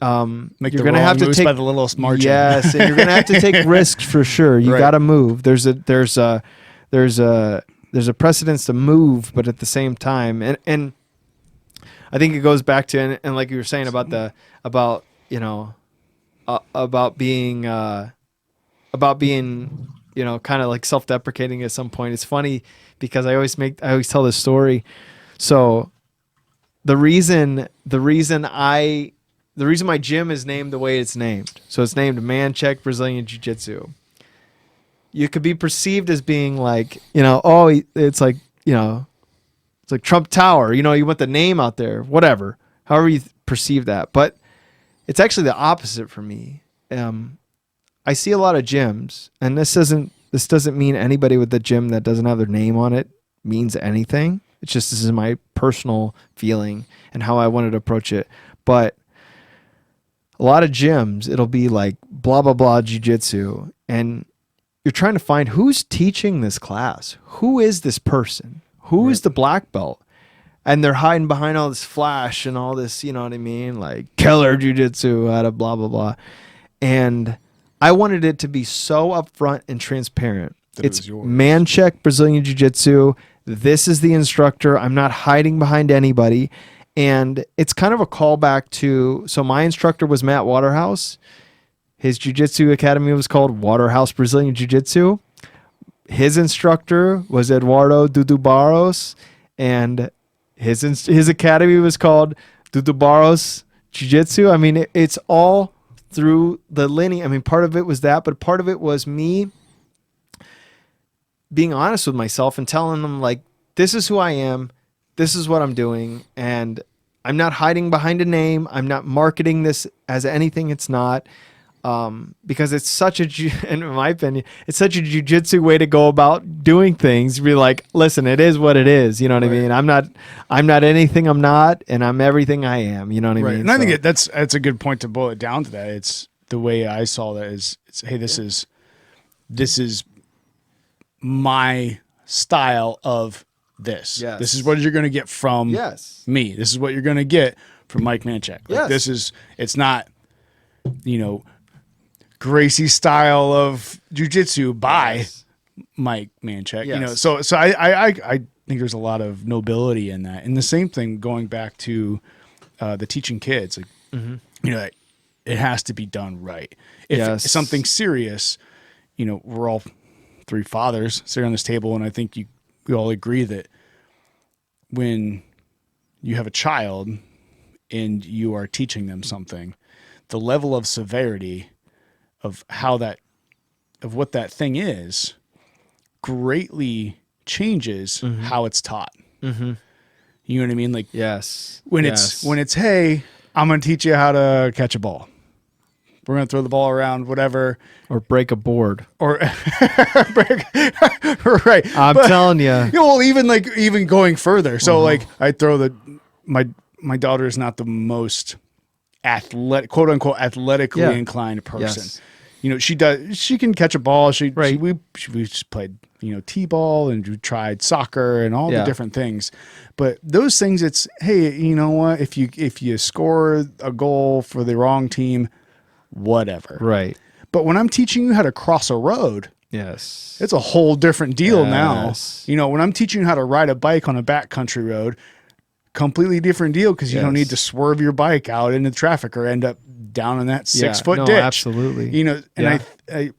Speaker 1: Make
Speaker 2: you're
Speaker 1: the
Speaker 2: going to
Speaker 1: wrong
Speaker 2: have to
Speaker 1: moves
Speaker 2: take
Speaker 1: by the littlest margin.
Speaker 2: Yes, and you're going to have to take risks for sure. You got to move. There's a precedence to move, but at the same time, and I think it goes back to, and like you were saying about being you know, kind of like self-deprecating at some point. It's funny because I always tell this story. So the reason my gym is named the way it's named, so it's named Manchak Brazilian Jiu-Jitsu. You could be perceived as being like, you know, oh, it's like, you know, it's like Trump Tower, you know, you want the name out there, whatever, however you perceive that. But it's actually the opposite for me. I see a lot of gyms, and this doesn't mean anybody with the gym that doesn't have their name on it means anything. It's just, this is my personal feeling and how I wanted to approach it. But a lot of gyms, it'll be like blah, blah, blah jiu-jitsu, and you're trying to find who's teaching this class. Who is this person? Who is the black belt? And they're hiding behind all this flash and all this, you know what I mean? Like killer jiu-jitsu out of blah, blah, blah. And I wanted it to be so upfront and transparent. It's Manchak Brazilian Jiu-Jitsu. This is the instructor. I'm not hiding behind anybody. And it's kind of a callback to, so my instructor was Matt Waterhouse. His jiu-jitsu academy was called Waterhouse Brazilian Jiu-Jitsu. His instructor was Eduardo Dudu-Barros, and his academy was called Dudu-Barros Jiu-Jitsu. I mean, it's all through the lineage. I mean, part of it was that, but part of it was me being honest with myself and telling them, like, this is who I am, this is what I'm doing, and I'm not hiding behind a name. I'm not marketing this as anything it's not. because it's such in my opinion, it's such a jujitsu way to go about doing things. Be like, listen, it is what it is. You know what I mean? I'm not anything I'm not, and I'm everything I am. You know what I mean?
Speaker 1: And I think that's a good point to boil it down to that. It's the way I saw that is, hey, this is my style of this.
Speaker 2: Yes.
Speaker 1: This is what you're going to get from
Speaker 2: Yes.
Speaker 1: me. This is what you're going to get from Mike Manchak. Like,
Speaker 2: Yes.
Speaker 1: It's not, Gracie style of jiu-jitsu by Mike Manchak.
Speaker 2: Yes.
Speaker 1: So I think there's a lot of nobility in that. And the same thing going back to the teaching kids, like, it has to be done right. If it's something serious, we're all three fathers sitting on this table, and I think we all agree that when you have a child and you are teaching them something, the level of severity of what that thing is greatly changes how it's taught. Mm-hmm. You know what I mean? Like, when it's, hey, I'm going to teach you how to catch a ball. We're going to throw the ball around, whatever.
Speaker 2: Or break a board.
Speaker 1: Or right.
Speaker 2: I'm telling you.
Speaker 1: Well, even going further. So I throw my daughter is not the most athletic, quote unquote, athletically inclined person. Yes. She can catch a ball. We just played, t-ball, and we tried soccer and all the different things. But those things, it's, hey, you know what? If you score a goal for the wrong team, whatever.
Speaker 2: Right.
Speaker 1: But when I'm teaching you how to cross a road, it's a whole different deal now. When I'm teaching you how to ride a bike on a backcountry road, completely different deal, because you don't need to swerve your bike out into traffic or end up down in that 6-foot ditch.
Speaker 2: Absolutely.
Speaker 1: And I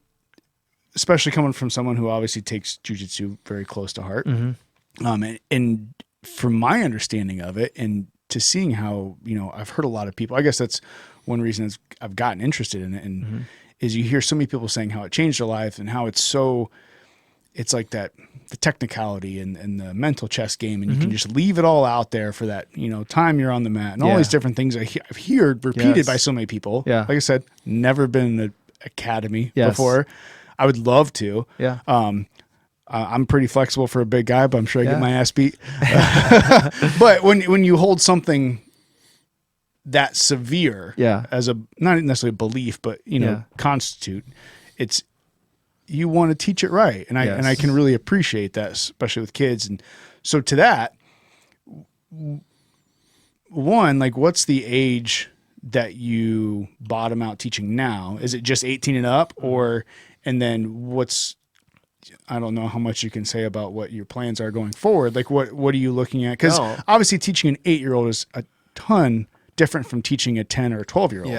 Speaker 1: especially coming from someone who obviously takes jiu-jitsu very close to heart. Mm-hmm. And from my understanding of it, and to seeing how, I've heard a lot of people, I guess that's one reason I've gotten interested in it, and is you hear so many people saying how it changed their life and how it's like that, the technicality and the mental chess game, and you can just leave it all out there for that, time you're on the mat, and all these different things I've heard repeated by so many people. Yeah. Like I said, never been in an academy before. I would love to. Yeah. I'm pretty flexible for a big guy, but I'm sure I get my ass beat. But when you hold something that severe, as a, not necessarily a belief, but constitute, it's, you want to teach it right. And I can really appreciate that, especially with kids. And so to that, one, like, what's the age that you bottom out teaching now? Is it just 18 and up, and then I don't know how much you can say about what your plans are going forward. Like, what are you looking at? Because obviously teaching an 8-year-old is a ton different from teaching a 10 or a 12-year-old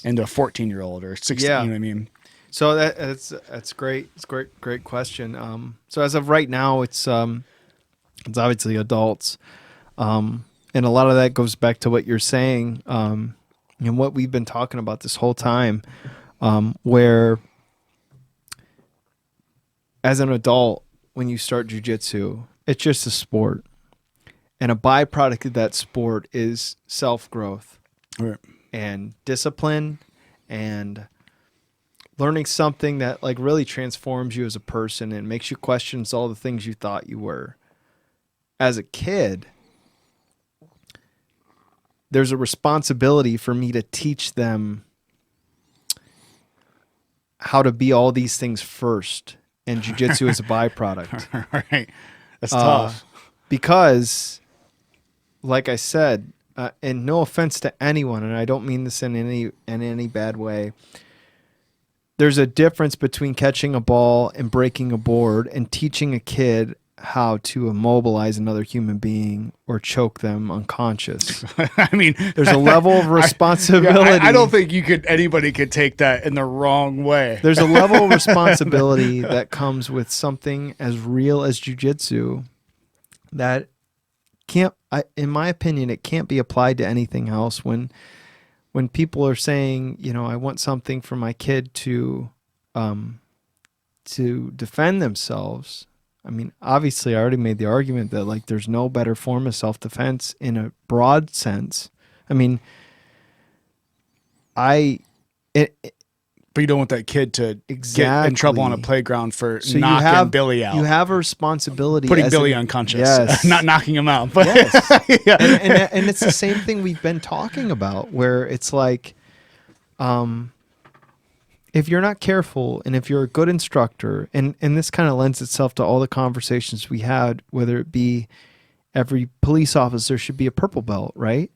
Speaker 1: and a 14-year-old or 16. You know what I mean?
Speaker 2: So that's great. It's great question. So as of right now, it's obviously adults, and a lot of that goes back to what you're saying, and what we've been talking about this whole time, where as an adult, when you start jiu-jitsu, it's just a sport, and a byproduct of that sport is self-growth, and discipline, and learning something that like really transforms you as a person and makes you question all the things you thought you were. As a kid, there's a responsibility for me to teach them how to be all these things first, and jiu-jitsu is a byproduct.
Speaker 1: Right. That's tough.
Speaker 2: Because, like I said, and no offense to anyone, and I don't mean this in any bad way, there's a difference between catching a ball and breaking a board and teaching a kid how to immobilize another human being or choke them unconscious.
Speaker 1: I mean,
Speaker 2: there's a level of responsibility.
Speaker 1: I don't think anybody could take that in the wrong way.
Speaker 2: There's a level of responsibility that comes with something as real as jiu-jitsu that in my opinion, it can't be applied to anything else. When people are saying, I want something for my kid to defend themselves. I mean, obviously I already made the argument that like there's no better form of self-defense in a broad sense. I mean,
Speaker 1: But you don't want that kid to get in
Speaker 2: Exactly.
Speaker 1: trouble on a playground for
Speaker 2: So
Speaker 1: knocking Billy out.
Speaker 2: You have a responsibility.
Speaker 1: Putting
Speaker 2: as
Speaker 1: Billy unconscious.
Speaker 2: Yes.
Speaker 1: Not knocking him out. But
Speaker 2: Yes.
Speaker 1: yeah.
Speaker 2: And it's the same thing we've been talking about, where it's like, if you're not careful and if you're a good instructor, and this kind of lends itself to all the conversations we had, whether it be every police officer should be a purple belt, right?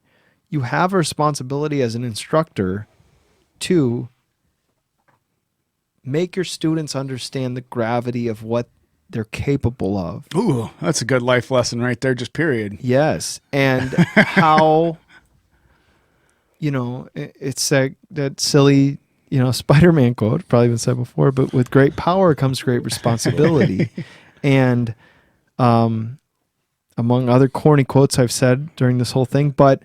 Speaker 2: You have a responsibility as an instructor to make your students understand the gravity of what they're capable of.
Speaker 1: Ooh, that's a good life lesson right there, just period.
Speaker 2: Yes. And how, it's that silly, Spider-Man quote, probably been said before, but with great power comes great responsibility. And among other corny quotes I've said during this whole thing, but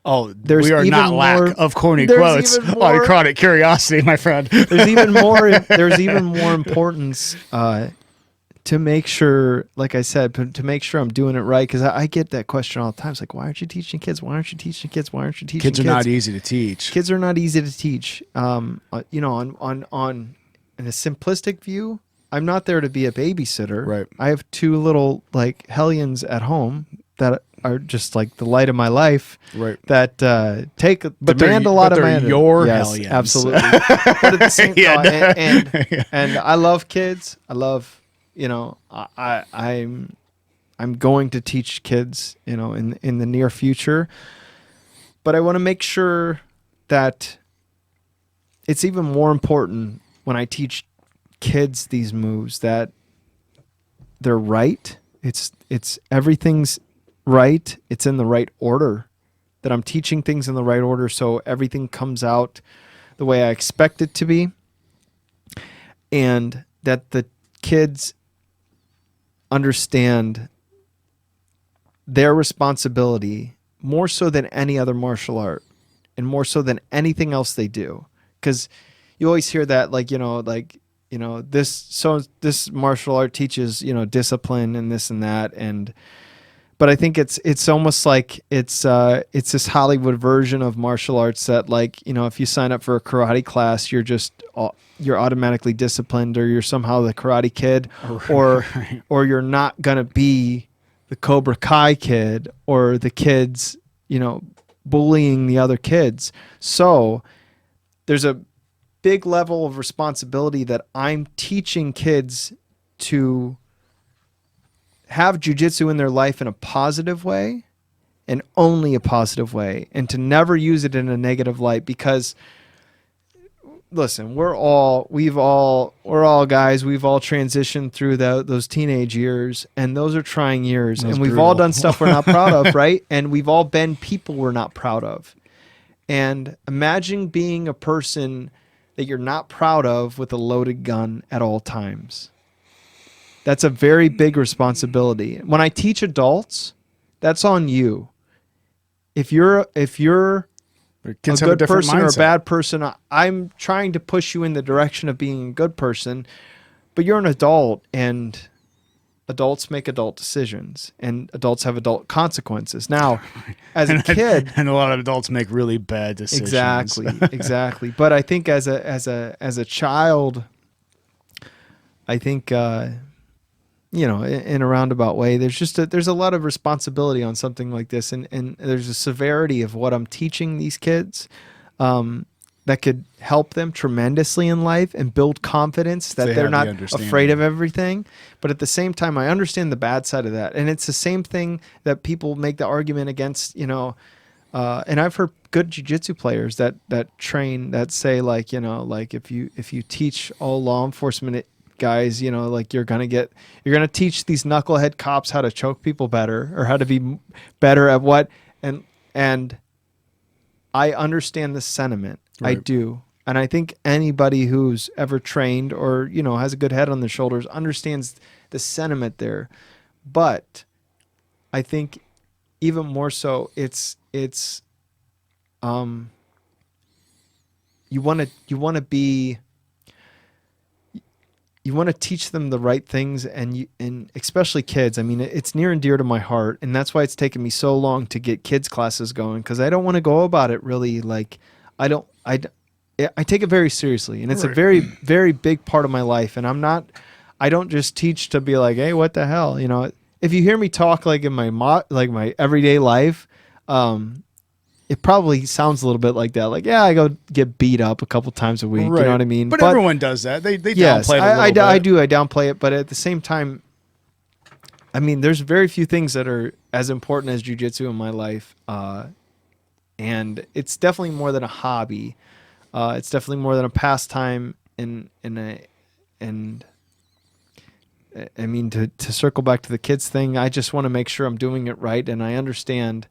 Speaker 1: we are not lack of corny quotes on chronic curiosity, my friend.
Speaker 2: There's even more importance to make sure, like I said, to make sure I'm doing it right, because I get that question all the time. It's like, why aren't you teaching kids? Why aren't you teaching kids? Why aren't you teaching kids?
Speaker 1: Kids are not easy to teach.
Speaker 2: Kids are not easy to teach. On in a simplistic view, I'm not there to be a babysitter.
Speaker 1: Right.
Speaker 2: I have two little hellions at home that are just like the light of my life.
Speaker 1: Right.
Speaker 2: That demand a lot of my energy.
Speaker 1: Your
Speaker 2: yes,
Speaker 1: hellions.
Speaker 2: Absolutely. But at the same time, and I love kids. I love, I'm going to teach kids, in the near future. But I want to make sure that it's even more important when I teach kids these moves that they're right. It's everything's right. It's in the right order, that I'm teaching things in the right order, so everything comes out the way I expect it to be, and that the kids understand their responsibility more so than any other martial art, and more so than anything else they do. Because you always hear that, this martial art teaches, discipline and this and that, but I think it's almost like it's this Hollywood version of martial arts that, if you sign up for a karate class, you're automatically disciplined, or you're somehow the Karate Kid, or you're not gonna be the Cobra Kai kid, or the kids, bullying the other kids. So there's a big level of responsibility that I'm teaching kids to have jiu-jitsu in their life in a positive way, and only a positive way, and to never use it in a negative light. Because listen, we're all guys. We've all transitioned through those teenage years, and those are trying years. And we've all done stuff we're not proud of, right? And we've all been people we're not proud of. And imagine being a person that you're not proud of with a loaded gun at all times. That's a very big responsibility. When I teach adults, that's on you. If you're a good person or a bad person, I'm trying to push you in the direction of being a good person, but you're an adult, and adults make adult decisions, and adults have adult consequences. Now, as a kid,
Speaker 1: and a lot of adults make really bad decisions.
Speaker 2: Exactly. But I think as a child, I think in a roundabout way, there's a lot of responsibility on something like this, and there's a severity of what I'm teaching these kids that could help them tremendously in life and build confidence that they're not afraid of everything. But at the same time, I understand the bad side of that, and it's the same thing that people make the argument against. And I've heard good jiu-jitsu players that train, that say if you teach all law enforcement guys, you're gonna teach these knucklehead cops how to choke people better, or how to be better at what, and I understand the sentiment. Right. I do. And I think anybody who's ever trained or, has a good head on their shoulders understands the sentiment there. But I think even more so, it's you want to teach them the right things, and especially kids. I mean, it's near and dear to my heart, and that's why it's taken me so long to get kids classes going, because I don't want to go about it really like I take it very seriously, and it's a
Speaker 1: Right.
Speaker 2: very, very big part of my life. And I don't just teach to be like, hey, what the hell, you know? If you hear me talk like in my my everyday life, it probably sounds a little bit like that. Like, yeah, I go get beat up a couple times a week. You know what I mean?
Speaker 1: But everyone does that. They
Speaker 2: yes,
Speaker 1: downplay it a little bit.
Speaker 2: I do. I downplay it, but at the same time, I mean, there's very few things that are as important as jiu-jitsu in my life, and it's definitely more than a hobby. It's definitely more than a pastime. And I mean, to circle back to the kids thing, I just want to make sure I'm doing it right, and I understand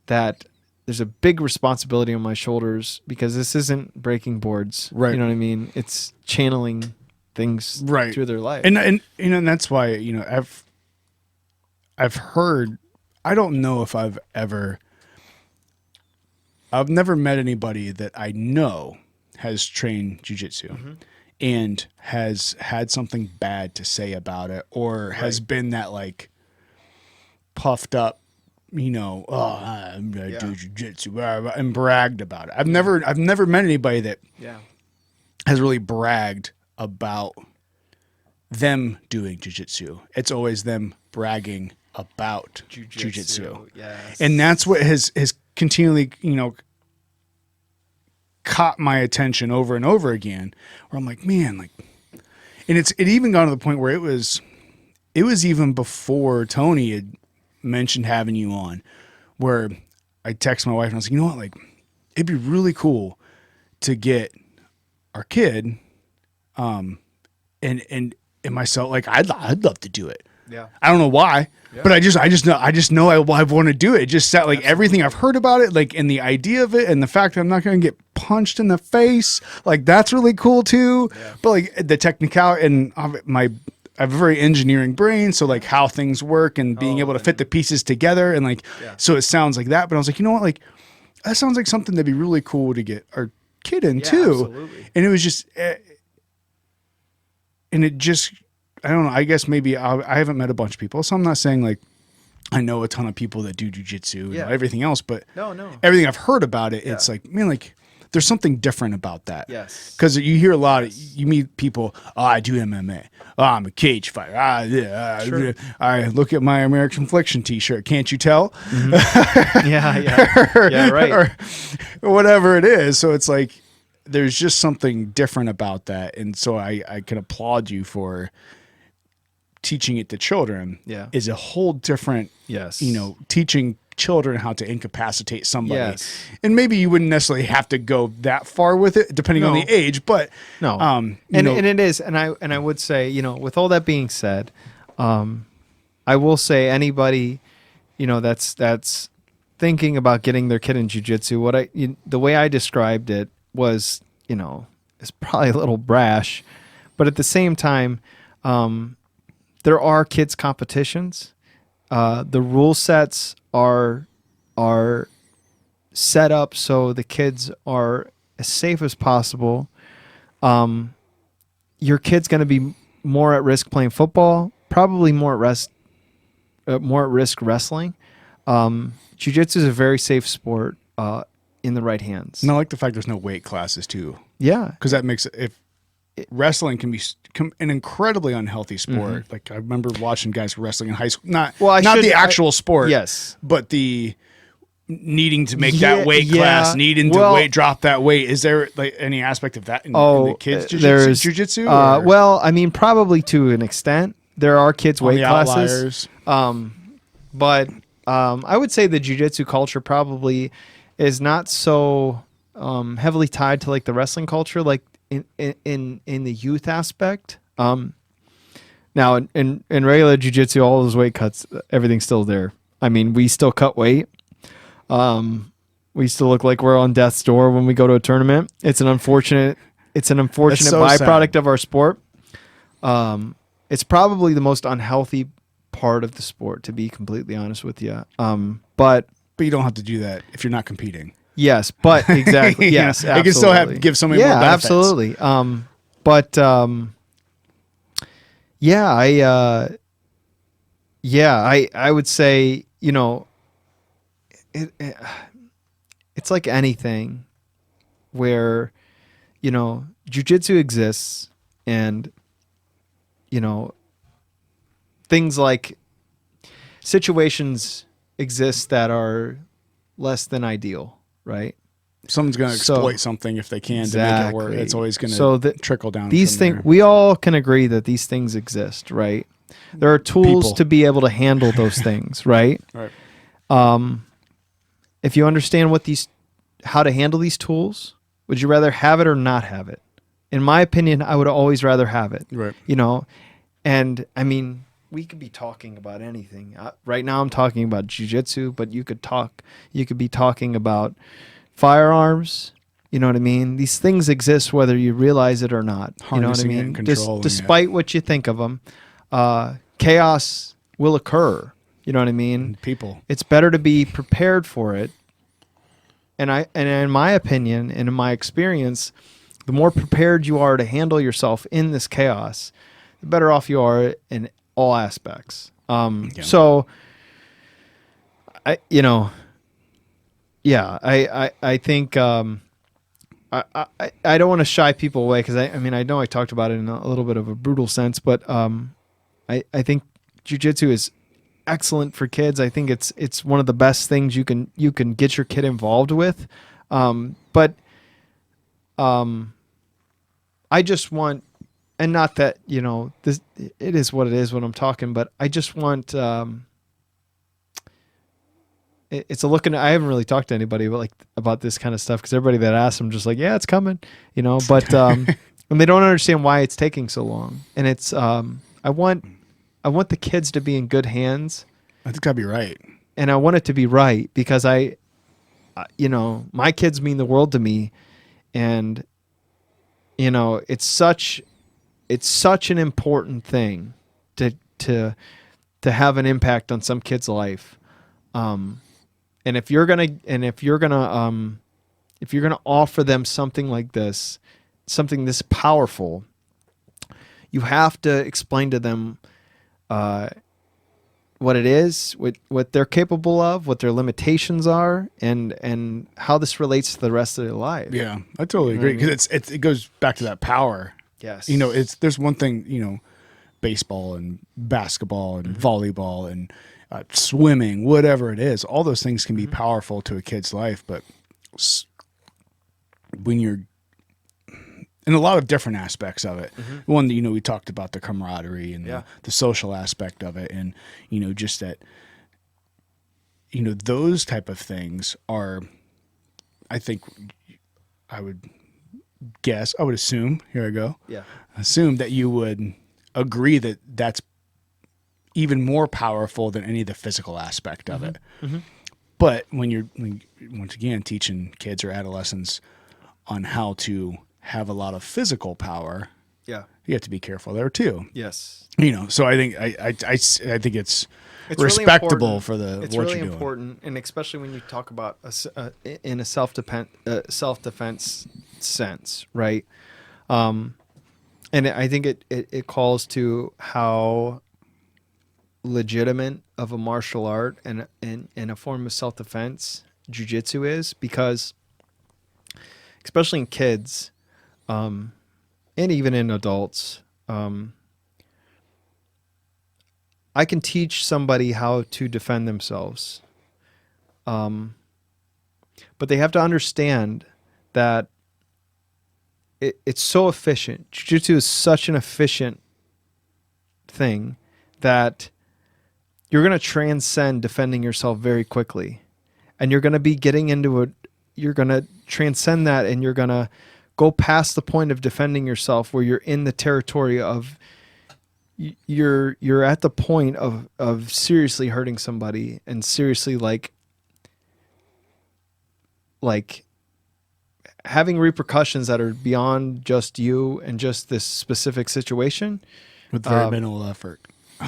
Speaker 2: that there's a big responsibility on my shoulders because this isn't breaking boards.
Speaker 1: Right.
Speaker 2: You know what I mean? It's channeling things
Speaker 1: Right.
Speaker 2: through their life.
Speaker 1: And you know, and that's why, you know, I've heard, I don't know if I've never met anybody that I know has trained jiu-jitsu and has had something bad to say about it, or has been that like puffed up, you know, oh, I'm gonna do jiu-jitsu, blah, blah, and bragged about it. I've never met anybody that has really bragged about them doing jiu-jitsu. It's always them bragging about jiu-jitsu.
Speaker 2: Yes.
Speaker 1: And that's what has continually, you know, caught my attention over and over again, where I'm like, man, like, and it even got to the point where it was even before Tony had mentioned having you on, where I text my wife and I was like, you know what, like, it'd be really cool to get our kid, and myself, like, I'd love to do it.
Speaker 2: Yeah.
Speaker 1: I don't know why, but I just know I want to do it. It just sat like everything I've heard about it, like, and the idea of it, and the fact that I'm not going to get punched in the face, like, that's really cool too. Yeah. But like the technicality, and I have a very engineering brain, so like how things work and being able to fit the pieces together, and like, so it sounds like that. But I was like, you know what, like, that sounds like something that'd be really cool to get our kid in too.
Speaker 2: Absolutely.
Speaker 1: And it was just, and it just, I don't know, I guess maybe I haven't met a bunch of people, so I'm not saying like I know a ton of people that do jiu-jitsu and everything else, but
Speaker 2: No.
Speaker 1: everything I've heard about it, it's like, man, like, there's something different about that.
Speaker 2: Yes.
Speaker 1: Because you hear a lot of, you meet people, oh, I do MMA. Oh, I'm a cage fighter. I look at my American Flexion t-shirt. Can't you tell?
Speaker 2: Yeah, right.
Speaker 1: or whatever it is. So it's like, there's just something different about that. And so I can applaud you for teaching it to children. Is a whole different, you know, teaching children how to incapacitate somebody. And maybe you wouldn't necessarily have to go that far with it, depending on the age, but
Speaker 2: and it is, and I would say, you know, with all that being said, I will say anybody, you know, that's thinking about getting their kid in jiu-jitsu, the way I described it was, you know, it's probably a little brash, but at the same time, there are kids competitions. The rule sets are set up so the kids are as safe as possible. Your kid's going to be more at risk playing football, probably more at risk wrestling. Jiu-jitsu is a very safe sport in the right hands.
Speaker 1: And I like the fact there's no weight classes too.
Speaker 2: Yeah,
Speaker 1: because that makes it, wrestling can be an incredibly unhealthy sport. Like, I remember watching guys wrestling in high school, not the actual sport, but the needing to make that weight class, needing to drop that weight. Is there like any aspect of that in the kids jiu-jitsu?
Speaker 2: Well, I mean, probably to an extent. There are kids weight classes. But I would say the jiu-jitsu culture probably is not so heavily tied to like the wrestling culture, like in the youth aspect. Now in regular jiu-jitsu, all those weight cuts, everything's still there. I mean, we still cut weight. We still look like we're on death's door when we go to a tournament. It's an unfortunate byproduct of our sport. It's probably the most unhealthy part of the sport, to be completely honest with you. But
Speaker 1: you don't have to do that if you're not competing.
Speaker 2: Yes, but exactly. Yes, absolutely.
Speaker 1: It can still give somebody more benefits.
Speaker 2: Absolutely. I would say, you know, it's like anything where jiu-jitsu exists, and things like situations exist that are less than ideal, right?
Speaker 1: Someone's going to
Speaker 2: So-
Speaker 1: exploit something if they can to make it work.
Speaker 2: Exactly.
Speaker 1: It's always going to
Speaker 2: So
Speaker 1: trickle down.
Speaker 2: These
Speaker 1: from
Speaker 2: things,
Speaker 1: there.
Speaker 2: we all can agree that these things exist, right? There are tools
Speaker 1: People.
Speaker 2: to be able to handle those things, right?
Speaker 1: Right.
Speaker 2: If you understand how to handle these tools, would you rather have it or not have it? In my opinion, I would always rather have it.
Speaker 1: Right.
Speaker 2: And I mean, we could be talking about anything. Right now, I'm talking about jiu-jitsu, but you could be talking about firearms. You know what I mean? These things exist whether you realize it or not. You know what I
Speaker 1: Harnessing it
Speaker 2: mean?
Speaker 1: and controlling it.
Speaker 2: Despite what you think of them, chaos will occur. You know what I mean?
Speaker 1: People.
Speaker 2: It's better to be prepared for it. And in my opinion and in my experience, the more prepared you are to handle yourself in this chaos, the better off you are in all aspects. So I think I don't want to shy people away, because I know I talked about it in a little bit of a brutal sense, but I think jiu-jitsu is excellent for kids. I think it's one of the best things you can get your kid involved with. But I just want, and not that, this, it is what it is when I'm talking, but I just want, it's a look in, I haven't really talked to anybody about this kind of stuff, because everybody that asks, I'm just like, yeah, it's coming, but, and they don't understand why it's taking so long. And it's, I want the kids to be in good hands.
Speaker 1: I think that'd be right.
Speaker 2: And I want it to be right, because my kids mean the world to me, and it's such an important thing to have an impact on some kid's life. And if you're gonna offer them something like this, something this powerful, you have to explain to them what it is, what they're capable of, what their limitations are, and how this relates to the rest of their life.
Speaker 1: Yeah, I totally agree, because it goes back to that power.
Speaker 2: Yes.
Speaker 1: There's one thing, baseball and basketball and volleyball and swimming, whatever it is, all those things can be powerful to a kid's life, but when you're in a lot of different aspects of it, one, we talked about the camaraderie and the social aspect of it, and just that those type of things are, I think, I would assume, here I go, assume that you would agree that that's even more powerful than any of the physical aspect of it. But when once again teaching kids or adolescents on how to have a lot of physical power, you have to be careful there too.
Speaker 2: Yes.
Speaker 1: So I think I think it's
Speaker 2: It's
Speaker 1: respectable
Speaker 2: really
Speaker 1: for the
Speaker 2: it's
Speaker 1: what
Speaker 2: really
Speaker 1: you're doing.
Speaker 2: important, and especially when you talk about in a self-defense sense, right? And I think it calls to how legitimate of a martial art and a form of self-defense jiu-jitsu is, because especially in kids, and even in adults, I can teach somebody how to defend themselves. But they have to understand that it's so efficient. Jiu-jitsu is such an efficient thing that you're going to transcend defending yourself very quickly. And you're going to be getting into it. You're going to transcend that, and you're going to go past the point of defending yourself, where you're in the territory of you're at the point of seriously hurting somebody, and seriously like having repercussions that are beyond just you and just this specific situation.
Speaker 1: With very minimal effort.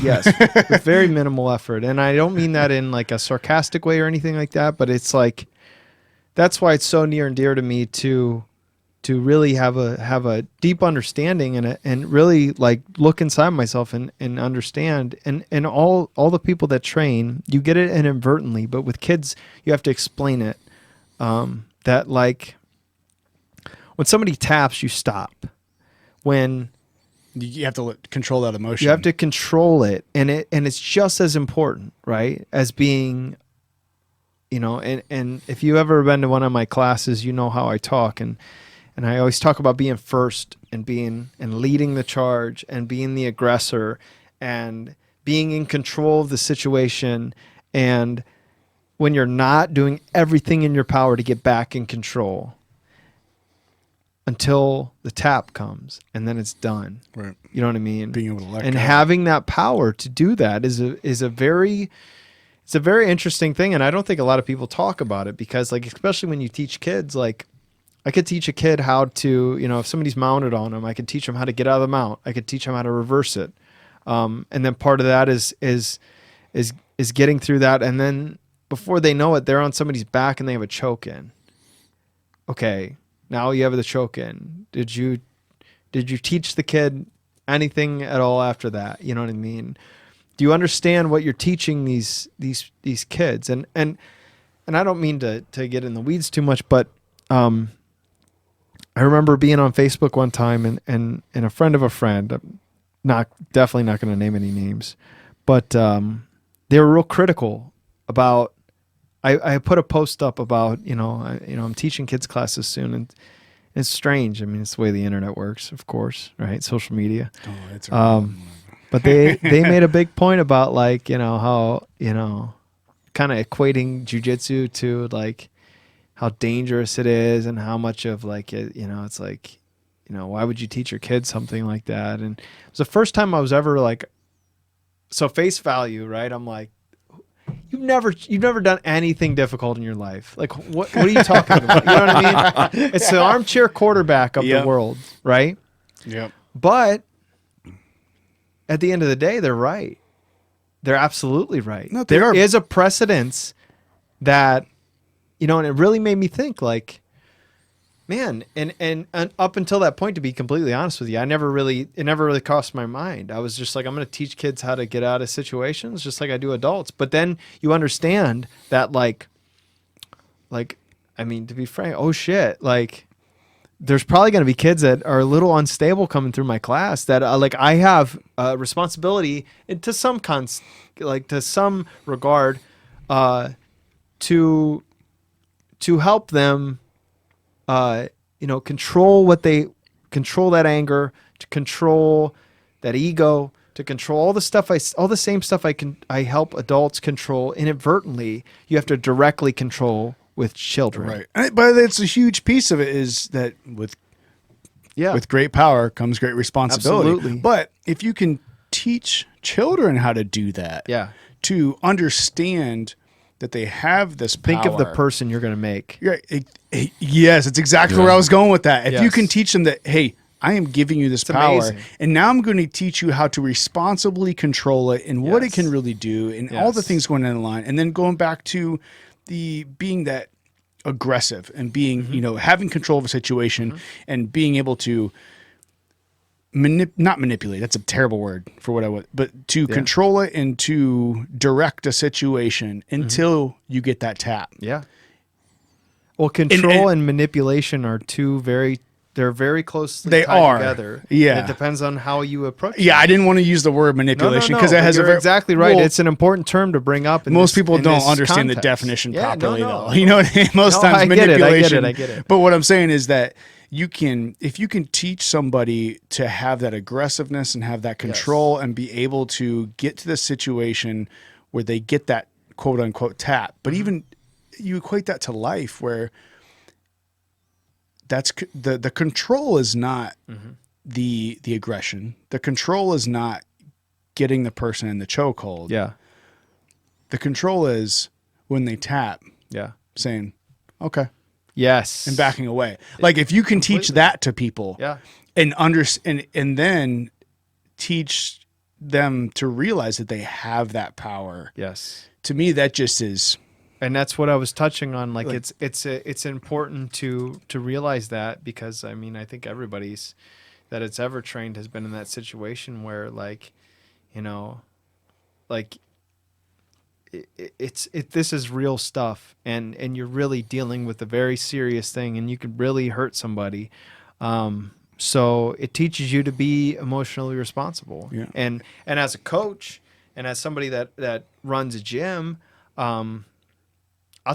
Speaker 2: Yes, with very minimal effort. And I don't mean that in like a sarcastic way or anything like that, but it's like, that's why it's so near and dear to me to really have a deep understanding and really like look inside myself and understand, and all the people that train, you get it inadvertently, but with kids you have to explain it, that like when somebody taps, you stop. When
Speaker 1: You have to control that emotion.
Speaker 2: you have to control it, and it's just as important, right, as being, and if you ever been to one of my classes, you know how I talk, and I always talk about being first and leading the charge and being the aggressor and being in control of the situation, and when you're not, doing everything in your power to get back in control until the tap comes, and then it's done.
Speaker 1: Right.
Speaker 2: You know what I mean?
Speaker 1: Being able to let
Speaker 2: and
Speaker 1: go.
Speaker 2: having that power to do that is a very interesting thing, and I don't think a lot of people talk about it, because like, especially when you teach kids, like I could teach a kid how to, if somebody's mounted on them, I could teach them how to get out of the mount. I could teach them how to reverse it. And then part of that is getting through that, and then before they know it, they're on somebody's back and they have a choke in. Okay, now you have the choke in. Did you teach the kid anything at all after that? You know what I mean? Do you understand what you're teaching these kids? And I don't mean to get in the weeds too much, but I remember being on Facebook one time, and a friend of a friend, definitely not going to name any names, but they were real critical about. I put a post up about I'm teaching kids classes soon, and it's strange. I mean, it's the way the internet works, of course, right? Social media.
Speaker 1: Oh, it's
Speaker 2: but they made a big point about like how kind of equating jiu-jitsu to like how dangerous it is, and how much of like it, it's like why would you teach your kids something like that? And it was the first time I was ever like, so face value, right? I'm like, you've never done anything difficult in your life. Like what are you talking about? You know what I mean? It's the armchair quarterback of the world, right?
Speaker 1: Yep.
Speaker 2: But at the end of the day, they're right. They're absolutely right.
Speaker 1: No,
Speaker 2: there is a precedence that, and it really made me think like, man, and up until that point, to be completely honest with you, it never really crossed my mind. I was just like, I'm going to teach kids how to get out of situations just like I do adults. But then you understand that like, I mean, to be frank, oh shit, like there's probably going to be kids that are a little unstable coming through my class that like I have a responsibility to some regard to help them control that anger, to control that ego, to control all the same stuff I help adults control inadvertently. You have to directly control with children.
Speaker 1: Right. But it's a huge piece of it is that with great power comes great responsibility.
Speaker 2: Absolutely.
Speaker 1: But if you can teach children how to do that, to understand that they have this power.
Speaker 2: Think of the person you're going to make.
Speaker 1: Yes, it's exactly where I was going with that. If you can
Speaker 2: Yes.
Speaker 1: teach them that, hey, I am giving you this
Speaker 2: It's
Speaker 1: power,
Speaker 2: amazing.
Speaker 1: and now I'm going to teach you how to responsibly control it and what it
Speaker 2: Yes.
Speaker 1: can really do, and all the
Speaker 2: Yes.
Speaker 1: things going in line, and then going back to the being that aggressive and being, having control of a situation and being able to not manipulate. That's a terrible word for what I would, but to control it and to direct a situation until you get that tap.
Speaker 2: Yeah. Well, control and manipulation are they're very closely tied together.
Speaker 1: Yeah.
Speaker 2: And it depends on how you approach it.
Speaker 1: Yeah, I didn't want to use the word manipulation because it has
Speaker 2: you're
Speaker 1: a very
Speaker 2: exactly right.
Speaker 1: well,
Speaker 2: It's an important term to bring up.
Speaker 1: most people
Speaker 2: in
Speaker 1: don't
Speaker 2: this
Speaker 1: understand the
Speaker 2: context.
Speaker 1: definition
Speaker 2: Yeah,
Speaker 1: properly,
Speaker 2: no.
Speaker 1: though. You know what I mean? Most
Speaker 2: No,
Speaker 1: times
Speaker 2: I get it,
Speaker 1: manipulation.
Speaker 2: I get it.
Speaker 1: But what I'm saying is that if you can teach somebody to have that aggressiveness and have that control and be able to get to the situation where they get that quote unquote tap, but even you equate that to life where that's the control is not the aggression. The control is not getting the person in the chokehold.
Speaker 2: Yeah.
Speaker 1: The control is when they tap, saying, okay,
Speaker 2: Yes.
Speaker 1: and backing away. Like if you can teach that to people and and then teach them to realize that they have that power.
Speaker 2: Yes.
Speaker 1: To me, that just is.
Speaker 2: And that's what I was touching on. Like it's important to realize that, because I mean, I think everybody's that it's ever trained has been in that situation where like this is real stuff, and you're really dealing with a very serious thing, and you could really hurt somebody. So it teaches you to be emotionally responsible.
Speaker 1: Yeah.
Speaker 2: And as a coach and as somebody that runs a gym, I'll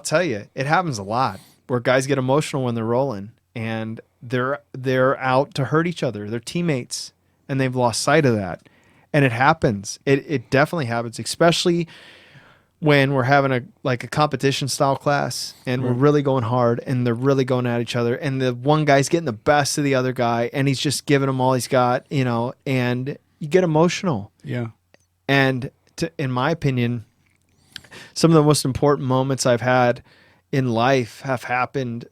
Speaker 2: tell you, it happens a lot where guys get emotional when they're rolling, and they're out to hurt each other, their teammates, and they've lost sight of that. And it happens. It definitely happens, especially when we're having a competition style class and we're really going hard and they're really going at each other, and the one guy's getting the best of the other guy and he's just giving him all he's got, and you get emotional.
Speaker 1: Yeah.
Speaker 2: And in my opinion, some of the most important moments I've had in life have happened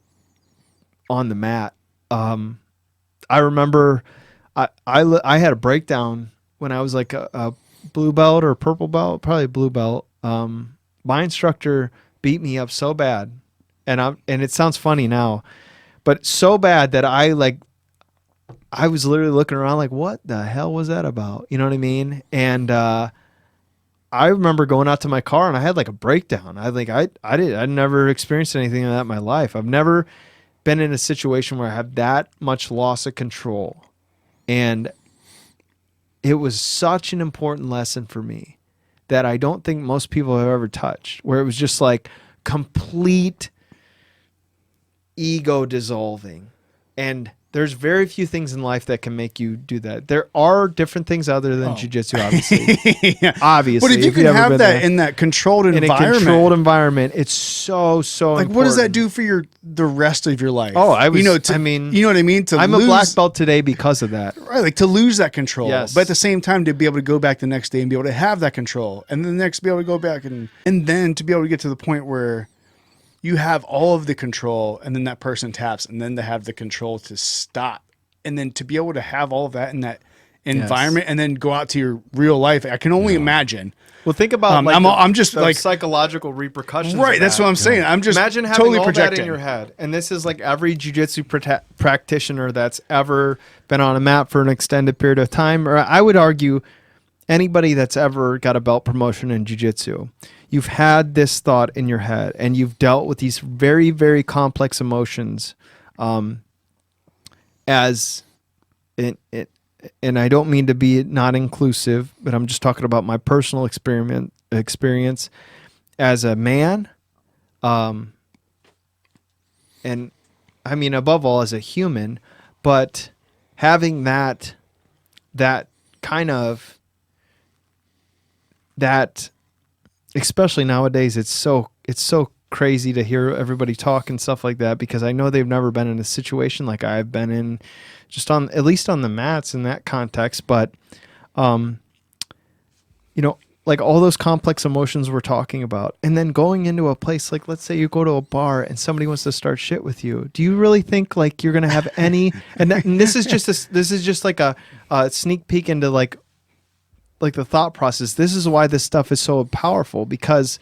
Speaker 2: on the mat. I remember I had a breakdown when I was like a blue belt or purple belt, probably blue belt. My instructor beat me up so bad, and it sounds funny now, but so bad that I was literally looking around like, what the hell was that about? You know what I mean? And I remember going out to my car and I had like a breakdown. I'd never experienced anything like that in my life. I've never been in a situation where I have that much loss of control, and it was such an important lesson for me that I don't think most people have ever touched, where it was just like complete ego dissolving. And there's very few things in life that can make you do that. There are different things other than jiu-jitsu, obviously.
Speaker 1: Yeah.
Speaker 2: Obviously.
Speaker 1: But if you can have that there, in that controlled environment.
Speaker 2: In a controlled environment, it's so
Speaker 1: like,
Speaker 2: important.
Speaker 1: what does that do for the rest of your life?
Speaker 2: Oh, I was,
Speaker 1: you know what I mean?
Speaker 2: I'm a black belt today because of that.
Speaker 1: Right, like to lose that control.
Speaker 2: Yes.
Speaker 1: But at the same time, to be able to go back the next day and be able to have that control. And then the next be able to go back and then to be able to get to the point where you have all of the control, and then that person taps, and then to have the control to stop. And then to be able to have all of that in that environment, and then go out to your real life, I can only imagine.
Speaker 2: Well, think about
Speaker 1: I'm just
Speaker 2: the
Speaker 1: like
Speaker 2: psychological repercussions.
Speaker 1: Right, that's what I'm saying. I'm just
Speaker 2: imagine having
Speaker 1: totally
Speaker 2: all
Speaker 1: projecting
Speaker 2: that in your head, and this is like every jiu-jitsu practitioner that's ever been on a mat for an extended period of time, or I would argue anybody that's ever got a belt promotion in jiu-jitsu. You've had this thought in your head, and you've dealt with these very, very complex emotions. As it, and I don't mean to be not inclusive, but I'm just talking about my personal experience as a man, and I mean above all as a human, but having that kind of that, especially nowadays, it's so crazy to hear everybody talk and stuff like that, because I know they've never been in a situation like I've been in, just at least on the mats in that context. But, like all those complex emotions we're talking about, and then going into a place, like let's say you go to a bar and somebody wants to start shit with you. Do you really think like you're going to have any, and this is just like a sneak peek into like the thought process. This is why this stuff is so powerful, because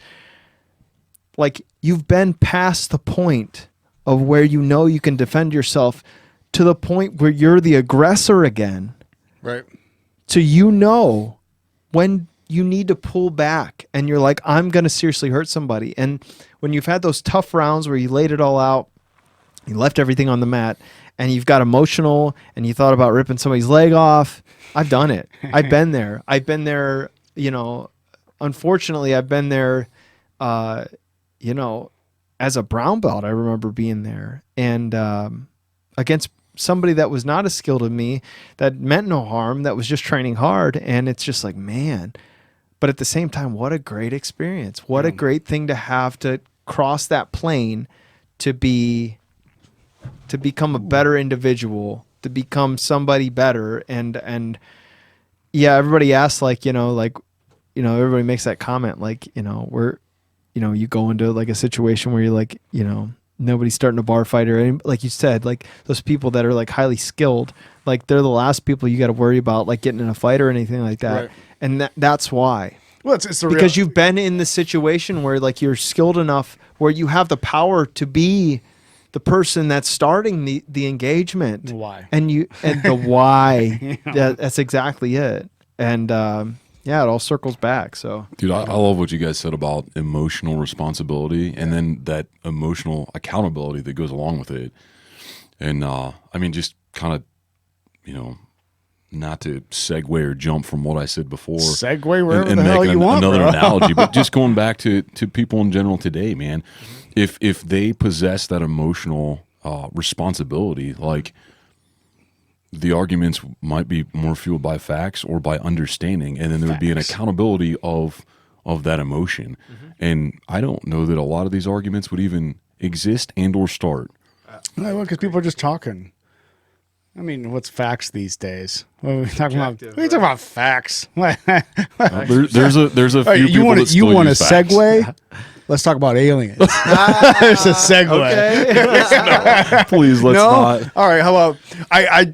Speaker 2: like you've been past the point of where you can defend yourself to the point where you're the aggressor again.
Speaker 1: Right.
Speaker 2: So when you need to pull back and you're like, I'm going to seriously hurt somebody. And when you've had those tough rounds where you laid it all out, you left everything on the mat, and you've got emotional and you thought about ripping somebody's leg off. I've done it. I've been there. Unfortunately, I've been there, as a brown belt. I remember being there and against somebody that was not as skilled as me, that meant no harm, that was just training hard. And it's just like, man, but at the same time, what a great experience. What a great thing to have to cross that plane to become a better individual, to become somebody better. And yeah, everybody asks everybody makes that comment, you go into like a situation where you're like, nobody's starting a bar fight, or like you said, like those people that are like highly skilled, like they're the last people you got to worry about like getting in a fight or anything like that. Right. And that's why.
Speaker 1: Well, it's
Speaker 2: because you've been in the situation where like you're skilled enough where you have the power to be the person that's starting the engagement.
Speaker 1: Why?
Speaker 2: And the why. That's exactly it. And yeah, it all circles back. So,
Speaker 3: Dude, I love what you guys said about emotional responsibility and then that emotional accountability that goes along with it. And I mean, just kind of, not to segue or jump from what I said before.
Speaker 1: Segue wherever
Speaker 3: and
Speaker 1: the hell you want,
Speaker 3: another
Speaker 1: bro.
Speaker 3: analogy, but just going back to people in general today, man. If they possess that emotional responsibility, like the arguments might be more fueled by facts or by understanding, and then there would be an accountability of that emotion. And I don't know that a lot of these arguments would even exist and or start.
Speaker 1: No, because people are just talking. I mean, what's facts these days? What are we talking about? What are you talking about facts?
Speaker 3: There's a few
Speaker 1: you
Speaker 3: people
Speaker 1: want
Speaker 3: that still
Speaker 1: to
Speaker 3: use facts.
Speaker 1: segue? Let's talk about aliens. There's a segue.
Speaker 2: okay.
Speaker 3: Please let's not.
Speaker 1: All right. How about I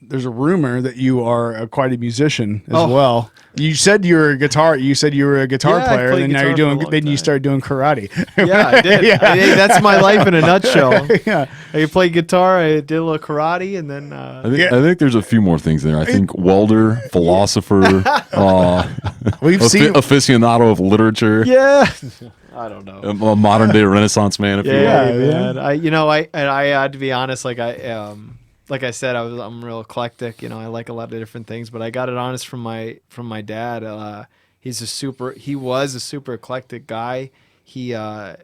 Speaker 1: there's a rumor that you are quite a musician as well. You said you were a guitar. You said you were a guitar
Speaker 2: Yeah, I
Speaker 1: player, and
Speaker 2: played
Speaker 1: then now you're
Speaker 2: guitar for a
Speaker 1: doing.
Speaker 2: long
Speaker 1: Then you
Speaker 2: time.
Speaker 1: started doing karate.
Speaker 2: Yeah, I did.
Speaker 1: Yeah.
Speaker 2: That's my life in a nutshell.
Speaker 1: Yeah.
Speaker 2: I played guitar, I did a little karate, and then
Speaker 3: I think there's a few more things there. I think welder, philosopher,
Speaker 1: We've seen.
Speaker 3: aficionado of literature,
Speaker 2: yeah, I don't know.
Speaker 3: a modern day Renaissance man. If you will.
Speaker 2: Yeah,
Speaker 1: Yeah,
Speaker 2: man. I had to be honest. Like I said, I'm real eclectic. I like a lot of different things, but I got it honest from my dad. He was a super eclectic guy. He taught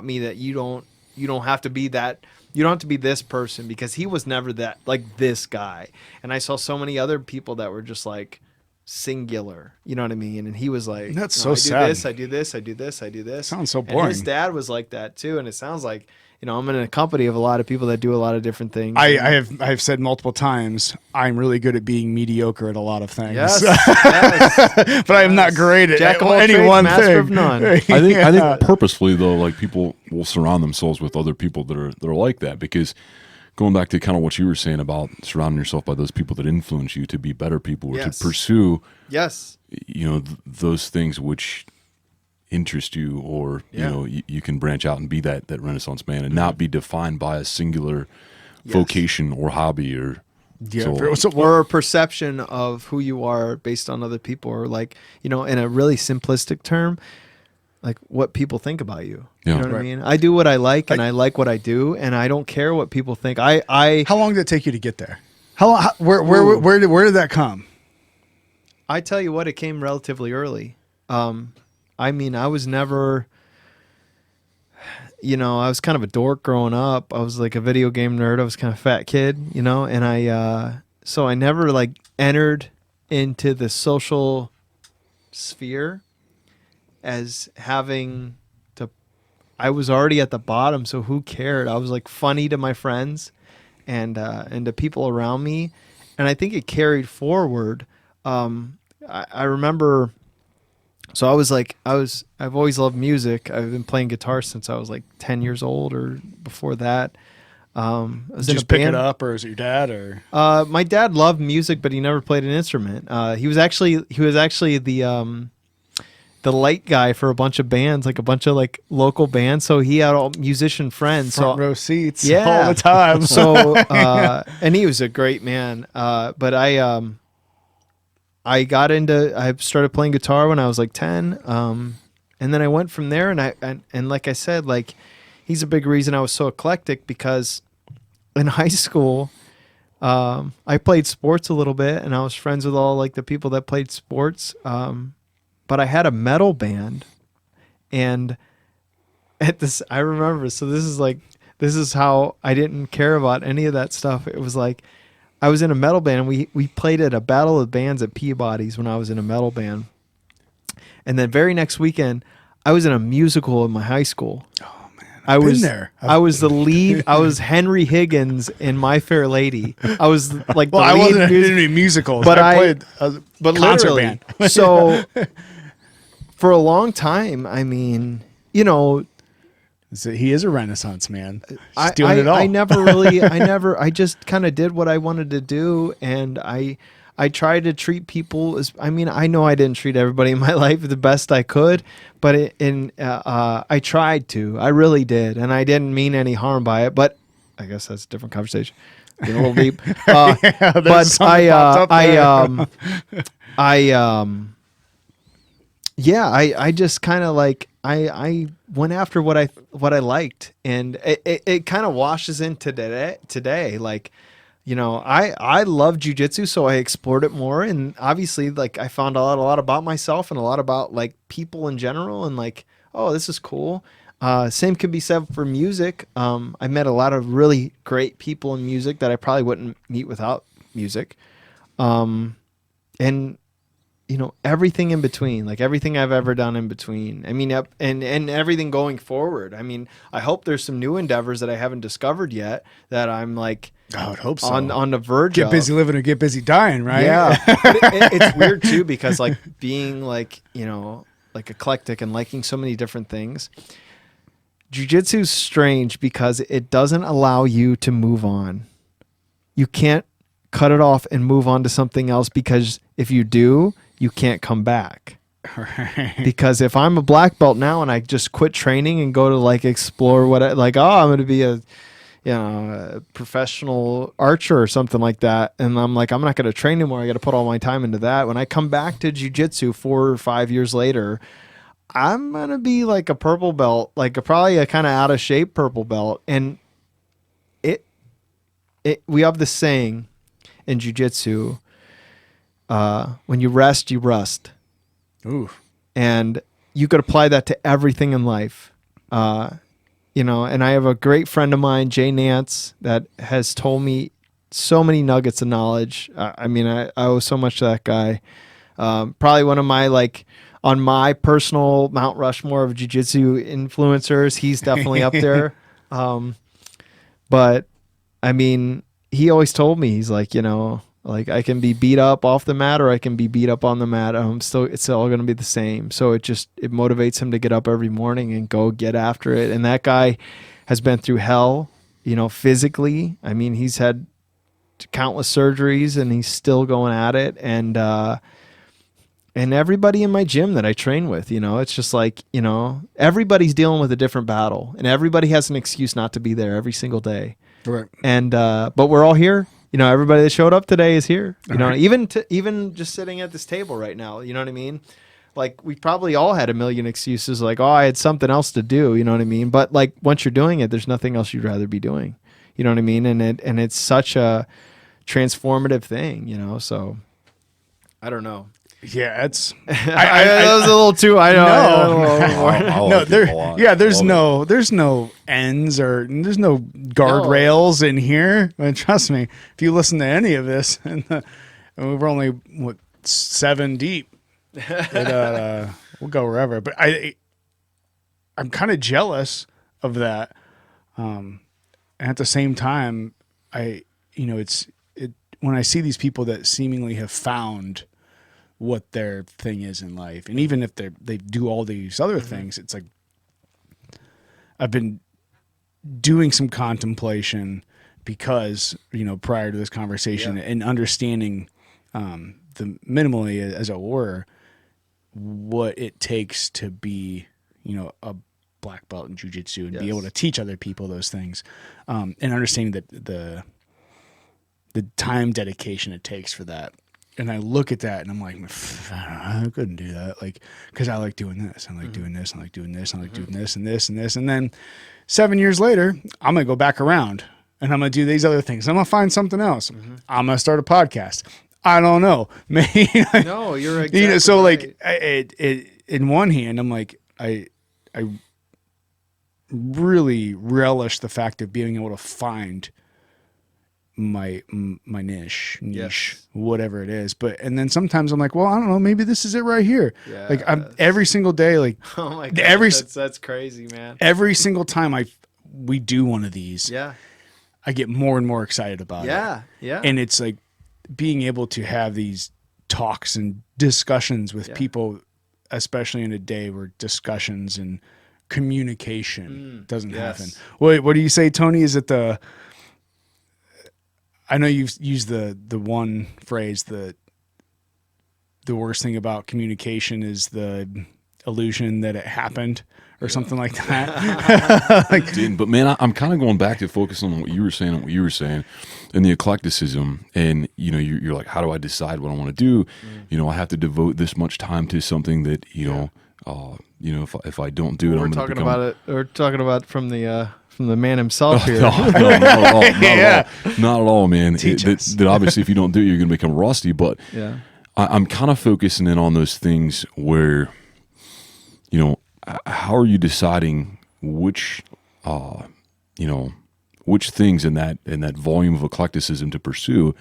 Speaker 2: me that you don't have to be that. You don't have to be this person, because he was never that, like, this guy. And I saw so many other people that were just like singular. You know what I mean? And he was like,
Speaker 1: That's
Speaker 2: "No,
Speaker 1: so
Speaker 2: I do
Speaker 1: sad.
Speaker 2: this, I do this, I do this, I do this."
Speaker 1: Sounds so
Speaker 2: And
Speaker 1: boring.
Speaker 2: his dad was like that too. And it sounds like, I'm in a company of a lot of people that do a lot of different things.
Speaker 1: I have said multiple times I'm really good at being mediocre at a lot of things.
Speaker 2: Yes, yes.
Speaker 1: But I am not great at
Speaker 2: Jack of all
Speaker 1: any
Speaker 2: trades,
Speaker 1: one
Speaker 2: master
Speaker 1: thing.
Speaker 2: of none.
Speaker 3: I think purposefully though, like people will surround themselves with other people that are like that, because going back to kind of what you were saying about surrounding yourself by those people that influence you to be better people or
Speaker 2: Yes.
Speaker 3: to pursue,
Speaker 2: Yes.
Speaker 3: those things which interest you, or you can branch out and be that Renaissance man and not be defined by a singular vocation or hobby or
Speaker 2: Or a perception of who you are based on other people, or like, in a really simplistic term, like what people think about you.
Speaker 3: Yeah.
Speaker 2: You know what I
Speaker 1: Right.
Speaker 2: mean? I do what I like, and I like what I do, and I don't care what people think.
Speaker 1: How long did it take you to get there? Where did that come?
Speaker 2: I tell you what, it came relatively early. I mean, I was never, I was kind of a dork growing up. I was like a video game nerd. I was kind of a fat kid, and so I never like entered into the social sphere as having to, I was already at the bottom. So who cared? I was like funny to my friends and to people around me. And I think it carried forward. I remember, so I've always loved music. I've been playing guitar since I was like 10 years old or before that. I was
Speaker 1: Did you
Speaker 2: in a
Speaker 1: just pick
Speaker 2: band.
Speaker 1: it up, or is it your dad? Or
Speaker 2: My dad loved music, but he never played an instrument. He was actually the light guy for a bunch of bands, like a bunch of like local bands. So he had all musician friends.
Speaker 1: front row seats
Speaker 2: Yeah.
Speaker 1: all the time.
Speaker 2: So and he was a great man. But I started playing guitar when I was like 10. And then I went from there, and like I said, like he's a big reason I was so eclectic, because in high school, I played sports a little bit, and I was friends with all like the people that played sports. But I had a metal band, and I remember, so this is how I didn't care about any of that stuff. It was like, I was in a metal band, and we played at a battle of bands at Peabody's when I was in a metal band. And then very next weekend, I was in a musical in my high school.
Speaker 1: Oh man,
Speaker 2: I
Speaker 1: I've
Speaker 2: was
Speaker 1: been there.
Speaker 2: I was the lead. I was Henry Higgins in My Fair Lady. I was like the
Speaker 1: Well, I
Speaker 2: lead
Speaker 1: wasn't
Speaker 2: music-
Speaker 1: in any musicals,
Speaker 2: but
Speaker 1: I
Speaker 2: I-
Speaker 1: played a
Speaker 2: but
Speaker 1: concert
Speaker 2: literally,
Speaker 1: band.
Speaker 2: so for a long time, I mean,
Speaker 1: So he is a Renaissance man. He's
Speaker 2: I
Speaker 1: doing it all.
Speaker 2: I never really, I just kind of did what I wanted to do, and I tried to treat people as, I mean, I know I didn't treat everybody in my life the best I could, but I tried to. I really did, and I didn't mean any harm by it. But I guess that's a different conversation. Getting a little deep.
Speaker 1: Yeah, there's
Speaker 2: But
Speaker 1: something that popped up there.
Speaker 2: I just kind of like I went after what I liked, and it kind of washes into today. Like, you know, I love jiu-jitsu, so I explored it more, and obviously like I found out a lot about myself and a lot about like people in general, and like, oh, this is cool. Same could be said for music. I met a lot of really great people in music that I probably wouldn't meet without music. And you know, everything in between, like everything I've ever done in between. I mean, and everything going forward. I mean, I hope there's some new endeavors that I haven't discovered yet that I'm like
Speaker 1: I would hope so.
Speaker 2: on the verge
Speaker 1: Get
Speaker 2: of.
Speaker 1: busy living or get busy dying, right?
Speaker 2: Yeah. But it's weird too, because like being like, you know, like eclectic and liking so many different things. Jiu-jitsu's strange because it doesn't allow you to move on. You can't cut it off and move on to something else, because if you do, you can't come back.
Speaker 1: Right.
Speaker 2: Because if I'm a black belt now and I just quit training and go to like explore what I'm going to be a professional archer or something like that, and I'm like, I'm not going to train anymore. I got to put all my time into that. When I come back to jiu-jitsu 4 or 5 years later, I'm going to be like a purple belt, like probably a kind of out of shape purple belt. And we have this saying in jiu-jitsu, when you rest, you rust.
Speaker 1: Ooh.
Speaker 2: And you could apply that to everything in life. You know, and I have a great friend of mine, Jay Nance, that has told me so many nuggets of knowledge. I mean, I owe so much to that guy. Probably one of my, like, on my personal Mount Rushmore of jiu-jitsu influencers, he's definitely up there. But I mean, he always told me, he's like, you know, like I can be beat up off the mat or I can be beat up on the mat. It's all going to be the same. So it motivates him to get up every morning and go get after it. And that guy has been through hell, you know, physically. I mean, he's had countless surgeries and he's still going at it. And everybody in my gym that I train with, you know, it's just like, you know, everybody's dealing with a different battle and everybody has an excuse not to be there every single day.
Speaker 1: Right.
Speaker 2: And, but we're all here. You know, everybody that showed up today is here. You know, even just sitting at this table right now, you know what I mean? Like, we probably all had a million excuses, like, oh, I had something else to do, you know what I mean? But like, once you're doing it, there's nothing else you'd rather be doing. You know what I mean? And it's such a transformative thing, you know? So I don't know.
Speaker 1: Yeah, it's.
Speaker 2: That was a little too. I know.
Speaker 1: No, there's no ends or there's no guardrails in here. I mean, trust me, if you listen to any of this, and we're only 7 deep, but, we'll go wherever. But I'm kind of jealous of that. And at the same time, when I see these people that seemingly have found what their thing is in life, and even if they do all these other things, it's like I've been doing some contemplation because, you know, prior to this conversation and understanding the minimally, as it were, what it takes to be, you know, a black belt in jiu-jitsu and be able to teach other people those things, and understanding that the time dedication it takes for that. And I look at that and I'm like, I couldn't do that. Like, cause I like doing this. I like doing this. I like doing this. I like doing this and this and this. And then 7 years later, I'm going to go back around and I'm going to do these other things. I'm going to find something else. I'm going to start a podcast. I don't know. Maybe.
Speaker 2: No, you're exactly
Speaker 1: you know, so
Speaker 2: right.
Speaker 1: like in one hand, I'm like, I really relish the fact of being able to find my niche, whatever it is. And then sometimes I'm like, well, I don't know, maybe this is it right here.
Speaker 2: Yeah.
Speaker 1: Like I'm every single day, like,
Speaker 2: oh my God, that's crazy, man.
Speaker 1: Every single time we do one of these, I get more and more excited about it.
Speaker 2: Yeah.
Speaker 1: And it's like being able to have these talks and discussions with people, especially in a day where discussions and communication doesn't happen. What do you say, Tony? Is it I know you've used the one phrase, the worst thing about communication is the illusion that it happened or something like that.
Speaker 3: Like, didn't, but man, I'm kind of going back to focus on what you were saying and the eclecticism. And, you know, you're like, how do I decide what I want to do? You know, I have to devote this much time to something that, you know, if I don't do it,
Speaker 2: We're talking about it. We're talking about from the man himself here.
Speaker 3: No, not at all. Not at all, man.
Speaker 1: Teach us.
Speaker 3: That obviously, if you don't do it, you're going to become rusty. But
Speaker 2: Yeah.
Speaker 3: I'm kind of focusing in on those things where, you know, how are you deciding which things in that volume of eclecticism to pursue?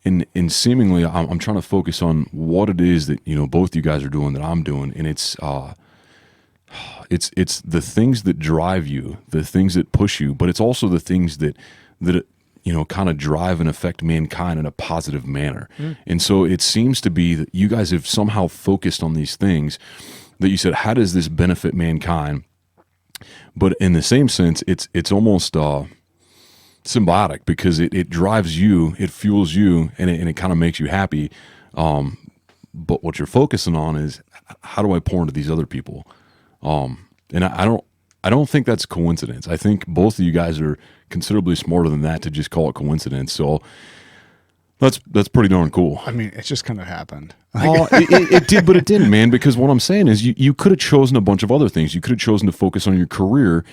Speaker 3: And seemingly, I'm trying to focus on what it is that, you know, both you guys are doing that I'm doing, and it's the things that drive you, the things that push you, but it's also the things that you know, kind of drive and affect mankind in a positive manner. And so it seems to be that you guys have somehow focused on these things that you said, how does this benefit mankind? But in the same sense, it's almost symbiotic, because it drives you, it fuels you, and it kind of makes you happy. But what you're focusing on is, how do I pour into these other people? And I don't think that's coincidence. I think both of you guys are considerably smarter than that to just call it coincidence. So that's pretty darn cool.
Speaker 1: I mean, it just kind of happened.
Speaker 3: It did, but it didn't, man. Because what I'm saying is, you could have chosen a bunch of other things. You could have chosen to focus on your career.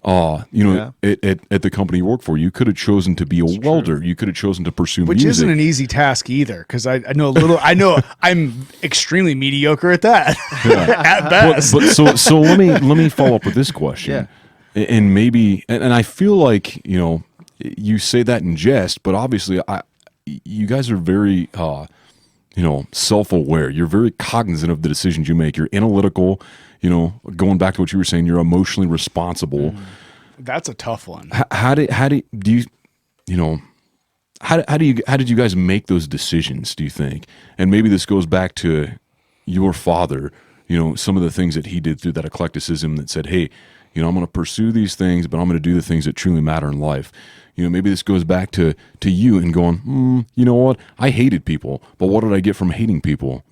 Speaker 3: At the company you work for, you could have chosen to be a welder. You could have chosen to pursue
Speaker 1: Which
Speaker 3: music.
Speaker 1: isn't an easy task either, because I know a little. I know I'm extremely mediocre at that. At best.
Speaker 3: But so let me follow up with this question. And maybe, and I feel like, you know, you say that in jest, but obviously you guys are very self-aware. You're very cognizant of the decisions you make. You're analytical. You know, going back to what you were saying, you're emotionally responsible.
Speaker 1: That's a tough one.
Speaker 3: How did you guys make those decisions, do you think? And maybe this goes back to your father, you know, some of the things that he did through that eclecticism that said, hey, you know, I'm going to pursue these things, but I'm going to do the things that truly matter in life. You know, maybe this goes back to you and going, you know what? I hated people, but what did I get from hating people?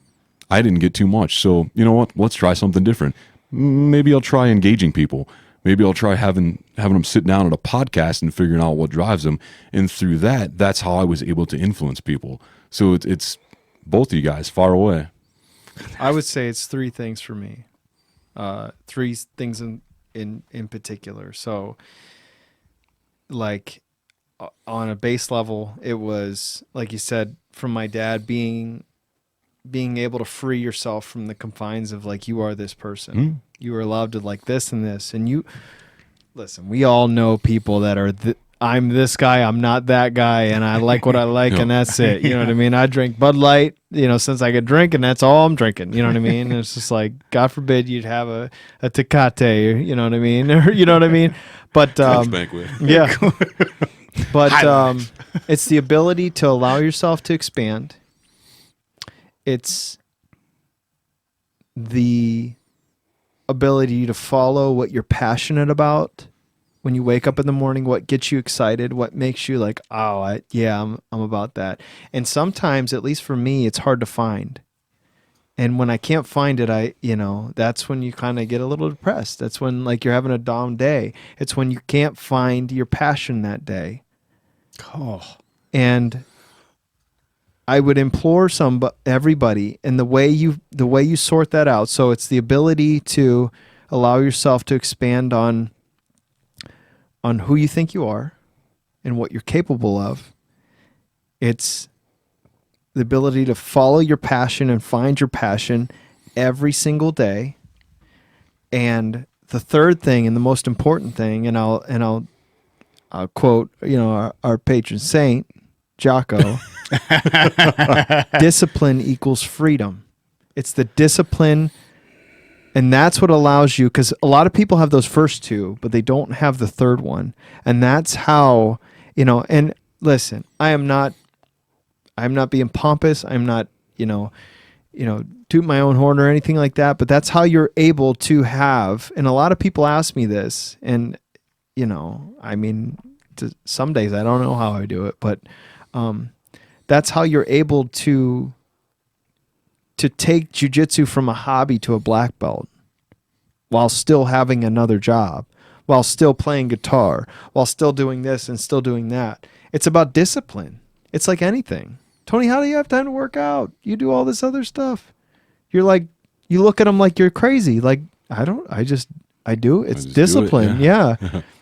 Speaker 3: I didn't get too much. So, you know what? Let's try something different. Maybe I'll try engaging people. Maybe I'll try having them sit down at a podcast and figuring out what drives them. And through that's how I was able to influence people. So it's both of you guys far away.
Speaker 2: I would say it's three things for me. Three things in particular. So, like, on a base level, it was, like you said, from my dad being able to free yourself from the confines of, like, you are this person. You are allowed to like this and this. And you, listen, we all know people that are, I'm this guy, I'm not that guy, and I like what I like, and that's it. You know what I mean? I drink Bud Light, you know, since I could drink, and that's all I'm drinking. You know what I mean? And it's just like, God forbid you'd have a Tecate, you know what I mean? Or, you know what I mean? But, yeah. But it's the ability to allow yourself to expand. It's the ability to follow what you're passionate about when you wake up in the morning, what gets you excited, what makes you like, I'm about that. And sometimes, at least for me, it's hard to find. And when I can't find it, that's when you kind of get a little depressed. That's when, like, you're having a down day. It's when you can't find your passion that day.
Speaker 1: Oh.
Speaker 2: And I would implore everybody, and the way you sort that out. So it's the ability to allow yourself to expand on who you think you are and what you're capable of. It's the ability to follow your passion and find your passion every single day. And the third thing, and the most important thing, and I'll quote, our patron saint, Jocko, discipline equals freedom. It's the discipline, and that's what allows you, because a lot of people have those first two, but they don't have the third one. And that's how, and listen, I'm not being pompous. I'm not, toot my own horn or anything like that, but that's how you're able to have, and a lot of people ask me this, and, some days I don't know how I do it, but that's how you're able to take jiu-jitsu from a hobby to a black belt. while still having another job, while still playing guitar, while still doing this and still doing that. It's about discipline. It's like anything. Tony, how do you have time to work out? You do all this other stuff. You're like, you look at them like you're crazy. Like, I do. It's
Speaker 3: just
Speaker 2: discipline.
Speaker 3: do it,
Speaker 2: Yeah.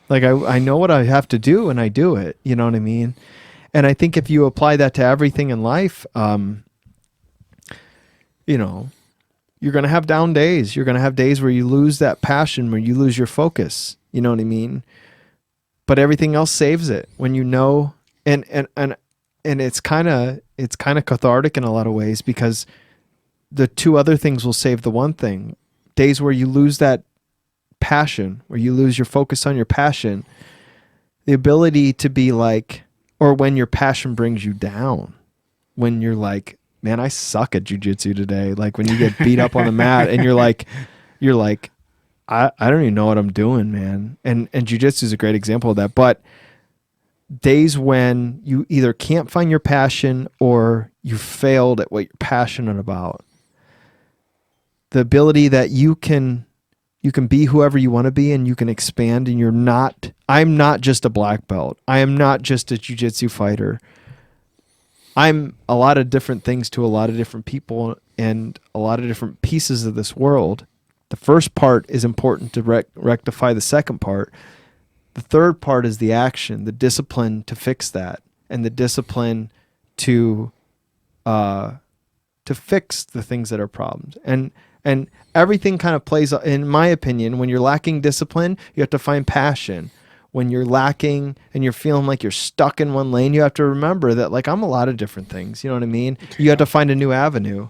Speaker 2: Like I know what I have to do and I do it. You know what I mean? And I think if you apply that to everything in life, you know, you're going to have down days. You're going to have days where you lose that passion, where you lose your focus. You know what I mean? But everything else saves it when you know, and it's kind of cathartic in a lot of ways, because the two other things will save the one thing. Days where you lose that passion, where you lose your focus on your passion, the ability to be like, or when your passion brings you down, when you're like, man, I suck at jiu-jitsu today. Like when you get beat up on the mat and you're like, I don't even know what I'm doing, man. And jiu-jitsu is a great example of that. But days when you either can't find your passion or you failed at what you're passionate about, the ability that you can be whoever you want to be, and you can expand, and I'm not just a black belt. I am not just a jiu-jitsu fighter. I'm a lot of different things to a lot of different people and a lot of different pieces of this world. The first part is important to rectify the second part. The third part is the action, the discipline to fix that, and the discipline to fix the things that are problems. And everything kind of plays, in my opinion, when you're lacking discipline, you have to find passion. When you're lacking and you're feeling like you're stuck in one lane, you have to remember that, like, I'm a lot of different things. You know what I mean? You have to find a new avenue.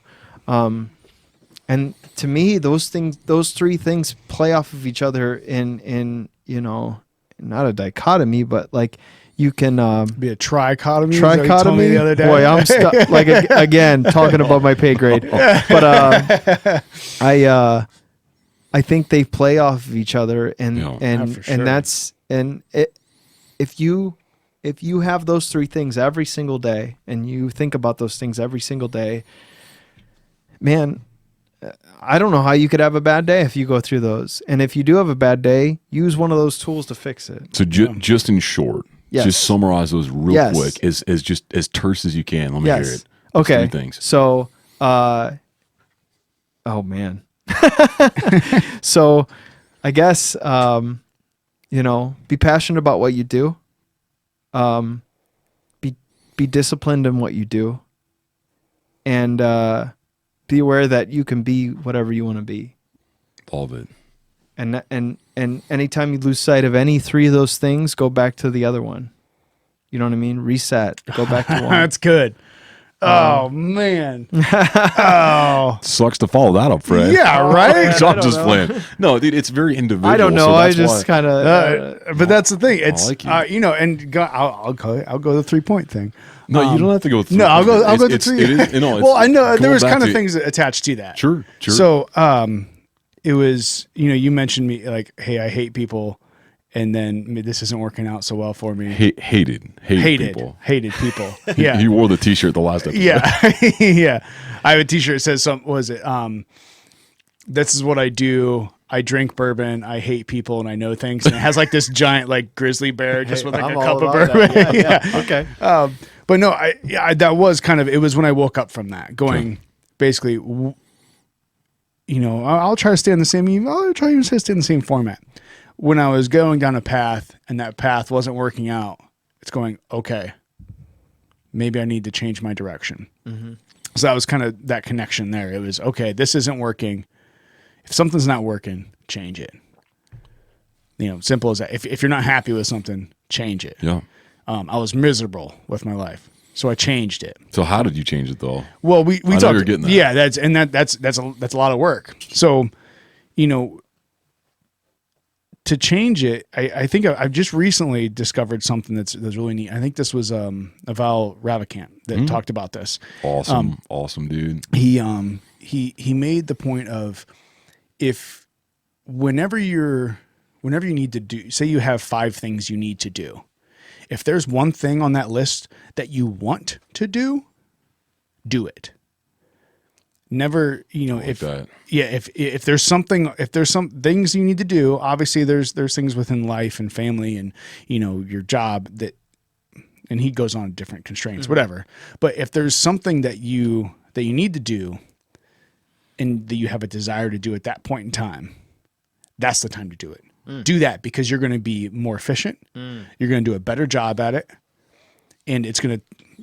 Speaker 2: And to me, those three things play off of each other in you know, not a dichotomy, but like you can
Speaker 1: Be a trichotomy.
Speaker 2: trichotomy.
Speaker 1: The other day.
Speaker 2: Boy, I'm stuck. Like again, talking about my pay grade. But I think they play off of each other, and
Speaker 1: for sure.
Speaker 2: and that's if you have those three things every single day, and you think about those things every single day, man, I don't know how you could have a bad day if you go through those. And if you do have a bad day, use one of those tools to fix it.
Speaker 3: So just in short,
Speaker 2: Yes.
Speaker 3: just summarize those real
Speaker 2: Yes.
Speaker 3: quick, as terse as you can. Let me hear it. Those
Speaker 2: Okay.
Speaker 3: three things.
Speaker 2: So, oh man. So, I guess you know, be passionate about what you do. Be disciplined in what you do, and be aware that you can be whatever you want to be.
Speaker 3: All of it.
Speaker 2: And anytime you lose sight of any three of those things, go back to the other one. You know what I mean? Reset. Go back to one.
Speaker 1: That's good. Oh man. Oh.
Speaker 3: Sucks to follow that up, Fred.
Speaker 1: Yeah, right.
Speaker 3: So I'm just playing. No, dude, it's very individual.
Speaker 2: I don't know.
Speaker 3: So
Speaker 2: I
Speaker 3: that's
Speaker 2: just
Speaker 3: why-
Speaker 2: kind of.
Speaker 1: But that's the thing. It's
Speaker 3: like you.
Speaker 1: you know, and I'll go the 3-point thing.
Speaker 3: No, you don't have to go through.
Speaker 1: No, I'll go the
Speaker 3: It's-
Speaker 1: 3.
Speaker 3: it is- you know,
Speaker 1: well, I know
Speaker 3: going
Speaker 1: there was
Speaker 3: back
Speaker 1: kind of
Speaker 3: to-
Speaker 1: things attached to that.
Speaker 3: Sure.
Speaker 1: So it was, you know, you mentioned me like, hey, I hate people, and then this isn't working out so well for me.
Speaker 3: hated people.
Speaker 1: Hated people. Yeah.
Speaker 3: He wore the T-shirt the last episode.
Speaker 1: Yeah. Yeah. I have a t-shirt that says this is what I do. I drink bourbon. I hate people, and I know things. And it has like this giant like grizzly bear just with like
Speaker 2: I'm
Speaker 1: a
Speaker 2: all
Speaker 1: cup of
Speaker 2: about
Speaker 1: bourbon.
Speaker 2: that.
Speaker 1: Yeah.
Speaker 2: Okay.
Speaker 1: But no, that was kind of, it was when I woke up from that, going basically, you know, I'll try to stay in the same, I'll try even to stay in the same format. When I was going down a path and that path wasn't working out, it's going, okay, maybe I need to change my direction. Mm-hmm. So that was kind of that connection there. It was, okay, this isn't working. If something's not working, change it. You know, simple as that. If you're not happy with something, change it.
Speaker 3: Yeah.
Speaker 1: I was miserable with my life, so I changed it.
Speaker 3: So how did you change it though?
Speaker 1: Well, we
Speaker 3: I know
Speaker 1: talked.
Speaker 3: you're getting that.
Speaker 1: Yeah, that's a lot of work. So, you know, to change it, I think I've just recently discovered something that's really neat. I think this was Val Ravikant that talked about this.
Speaker 3: Awesome dude.
Speaker 1: He made the point of, if whenever you need to do, say you have 5 things you need to do, if there's one thing on that list that you want to do, do it. Never,
Speaker 3: like that.
Speaker 1: if there's some things you need to do, obviously there's things within life and family and, your job that, and he goes on different constraints, whatever. But if there's something that you need to do and that you have a desire to do at that point in time, that's the time to do it. Do that because you're going to be more efficient. You're going to do a better job at it, and it's going to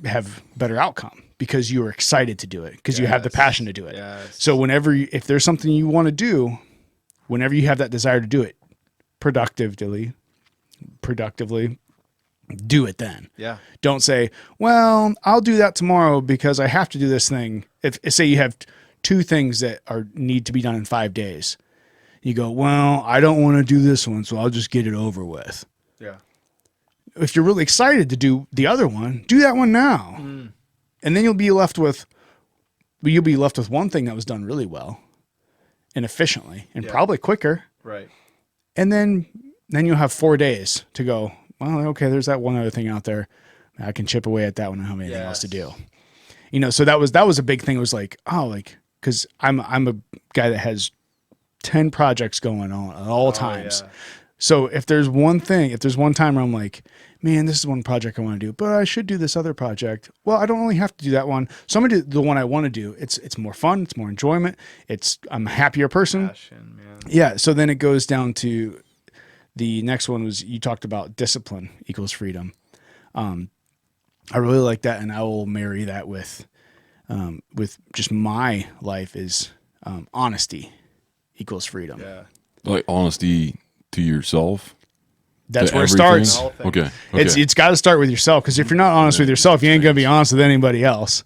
Speaker 1: have better outcome because you are excited to do it because you have the passion to do it.
Speaker 2: Yes.
Speaker 1: So if there's something you want to do, whenever you have that desire to do it productively, do it then.
Speaker 2: Yeah.
Speaker 1: Don't say, well, I'll do that tomorrow because I have to do this thing. If say you have 2 things that need to be done in 5 days, you go, well, I don't want to do this one, so I'll just get it over with.
Speaker 2: Yeah.
Speaker 1: If you're really excited to do the other one, do that one now. And then you'll be left with one thing that was done really well and efficiently and probably quicker.
Speaker 2: Right.
Speaker 1: And then you'll have 4 days to go, well, okay, there's that one other thing out there. I can chip away at that one and have anything else to do. So that was a big thing. It was like, cause I'm a guy that has 10 projects going on at all times.
Speaker 2: Yeah.
Speaker 1: So if there's one time where I'm like, man, this is one project I want to do, but I should do this other project. Well, I don't only have to do that one. So I'm gonna do the one I want to do. It's more fun. It's more enjoyment. I'm a happier person.
Speaker 2: Passion, man.
Speaker 1: Yeah. So then it goes down to the next one was you talked about discipline equals freedom. I really like that. And I will marry that with just my life is honesty equals freedom.
Speaker 2: Yeah.
Speaker 3: Like honesty to yourself.
Speaker 1: That's
Speaker 3: to
Speaker 1: where
Speaker 3: everything?
Speaker 1: it starts.
Speaker 3: Okay.
Speaker 1: It's got to start with yourself because if you're not honest with yourself, you ain't going to be honest with anybody else.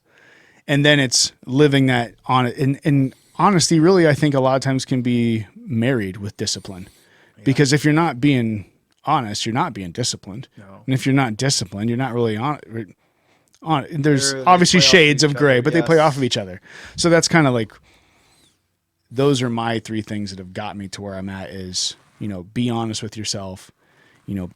Speaker 1: And then it's living that on it. And honesty really, I think a lot of times can be married with discipline because if you're not being honest, you're not being disciplined.
Speaker 2: No.
Speaker 1: And if you're not disciplined, you're not really on. There's
Speaker 2: They
Speaker 1: obviously
Speaker 2: play off
Speaker 1: shades
Speaker 2: of
Speaker 1: of
Speaker 2: each
Speaker 1: gray,
Speaker 2: other,
Speaker 1: but they play
Speaker 2: yes.
Speaker 1: off of each other. So that's kind of like, those are my 3 things that have got me to where I'm at is, be honest with yourself, again,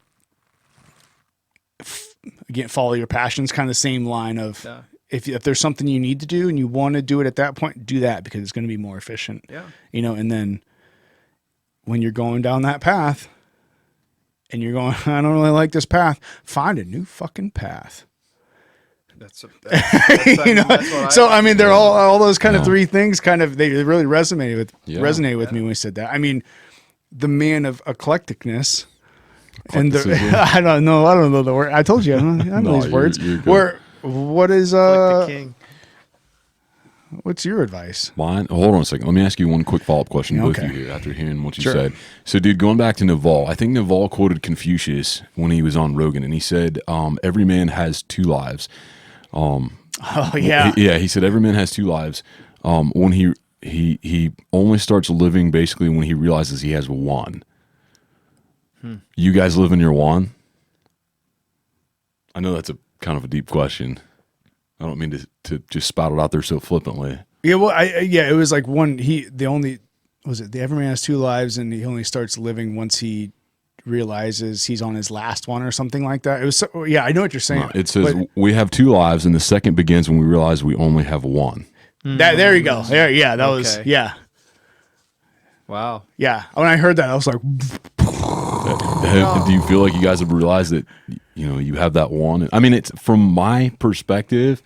Speaker 1: follow your passions, kind of the same line of if there's something you need to do and you want to do it at that point, do that because it's going to be more efficient.
Speaker 2: Yeah.
Speaker 1: And then when you're going down that path and you're going, I don't really like this path, find a new fucking path.
Speaker 2: That's what
Speaker 1: So I mean, they're all those kind of 3 things. Kind of they really resonated with me when we said that. I mean, the man of eclecticness, and I don't know the word. I told you I don't know these words. What is
Speaker 2: Like the king.
Speaker 1: What's your advice?
Speaker 3: Mine. Hold on a second. Let me ask you one quick follow-up question, both of you here, after hearing what you said. So, dude, going back to Naval, I think Naval quoted Confucius when he was on Rogan, and he said, "Every man has 2 lives."
Speaker 1: Oh yeah,
Speaker 3: He said every man has 2 lives. When he only starts living basically when he realizes he has 1. You guys live in your 1? I know that's a kind of a deep question. I don't mean to just spout it out there so flippantly.
Speaker 1: Yeah, well, it was like every man has 2 lives, and he only starts living once he realizes he's on his last one or something like that. It was I know what you're saying.
Speaker 3: No, it says we have 2 lives, and the second begins when we realize we only have 1.
Speaker 1: There you go. That was
Speaker 2: Wow.
Speaker 1: Yeah. When I heard that, I was like,
Speaker 3: Do you feel like you guys have realized that you have that 1? I mean, it's from my perspective.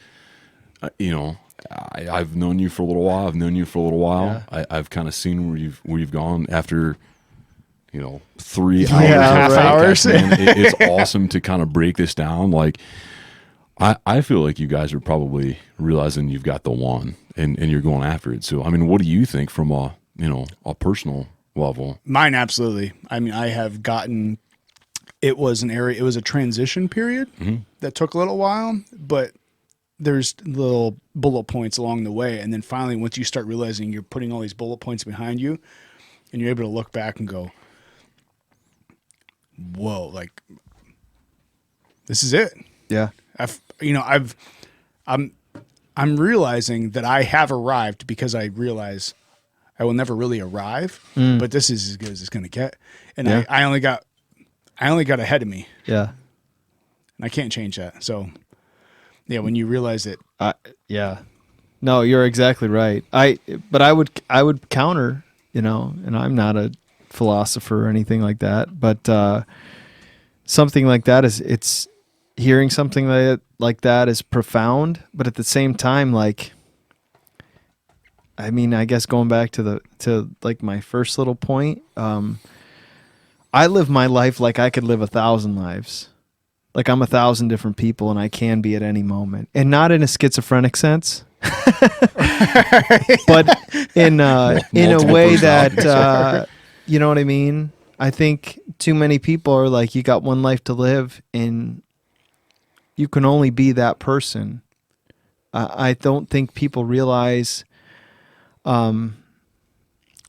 Speaker 3: I've known you for a little while.
Speaker 2: Yeah.
Speaker 3: I've kind of seen where you've gone after 3 hours.
Speaker 1: half hours.
Speaker 3: Man, it's awesome to kind of break this down. Like, I feel like you guys are probably realizing you've got the 1 and you're going after it. So, I mean, what do you think from a personal level?
Speaker 1: Mine, absolutely. I mean, I have gotten, it was a transition period that took a little while, but there's little bullet points along the way. And then finally, once you start realizing you're putting all these bullet points behind you and you're able to look back and go, whoa, like this is it.
Speaker 2: Yeah.
Speaker 1: I'm realizing that I have arrived because I realize I will never really arrive, but this is as good as it's going to get. And I only got ahead of me.
Speaker 2: Yeah.
Speaker 1: And I can't change that. So yeah, when you realize it,
Speaker 2: No, you're exactly right. But I would counter, and I'm not a philosopher or anything like that, but something like that it's hearing something like that is profound, but at the same time, like, I mean, I guess going back to like my first little point, I live my life like I could live 1,000 lives. Like I'm 1,000 different people and I can be at any moment, and not in a schizophrenic sense, but in a
Speaker 3: Multiple
Speaker 2: way
Speaker 3: personalities.
Speaker 2: that, you know what I mean? I think too many people are like, you got one life to live and you can only be that person. I don't think people realize,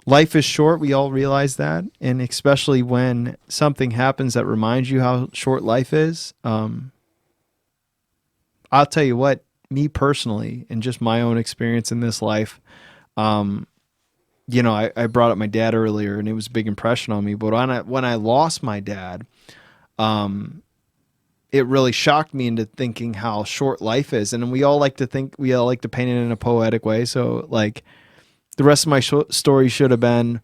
Speaker 2: life is short. We all realize that. And especially when something happens that reminds you how short life is. I'll tell you what, me personally, and just my own experience in this life, I brought up my dad earlier and it was a big impression on me. But when I lost my dad, it really shocked me into thinking how short life is. And we all like to paint it in a poetic way. So like, the rest of my story should have been,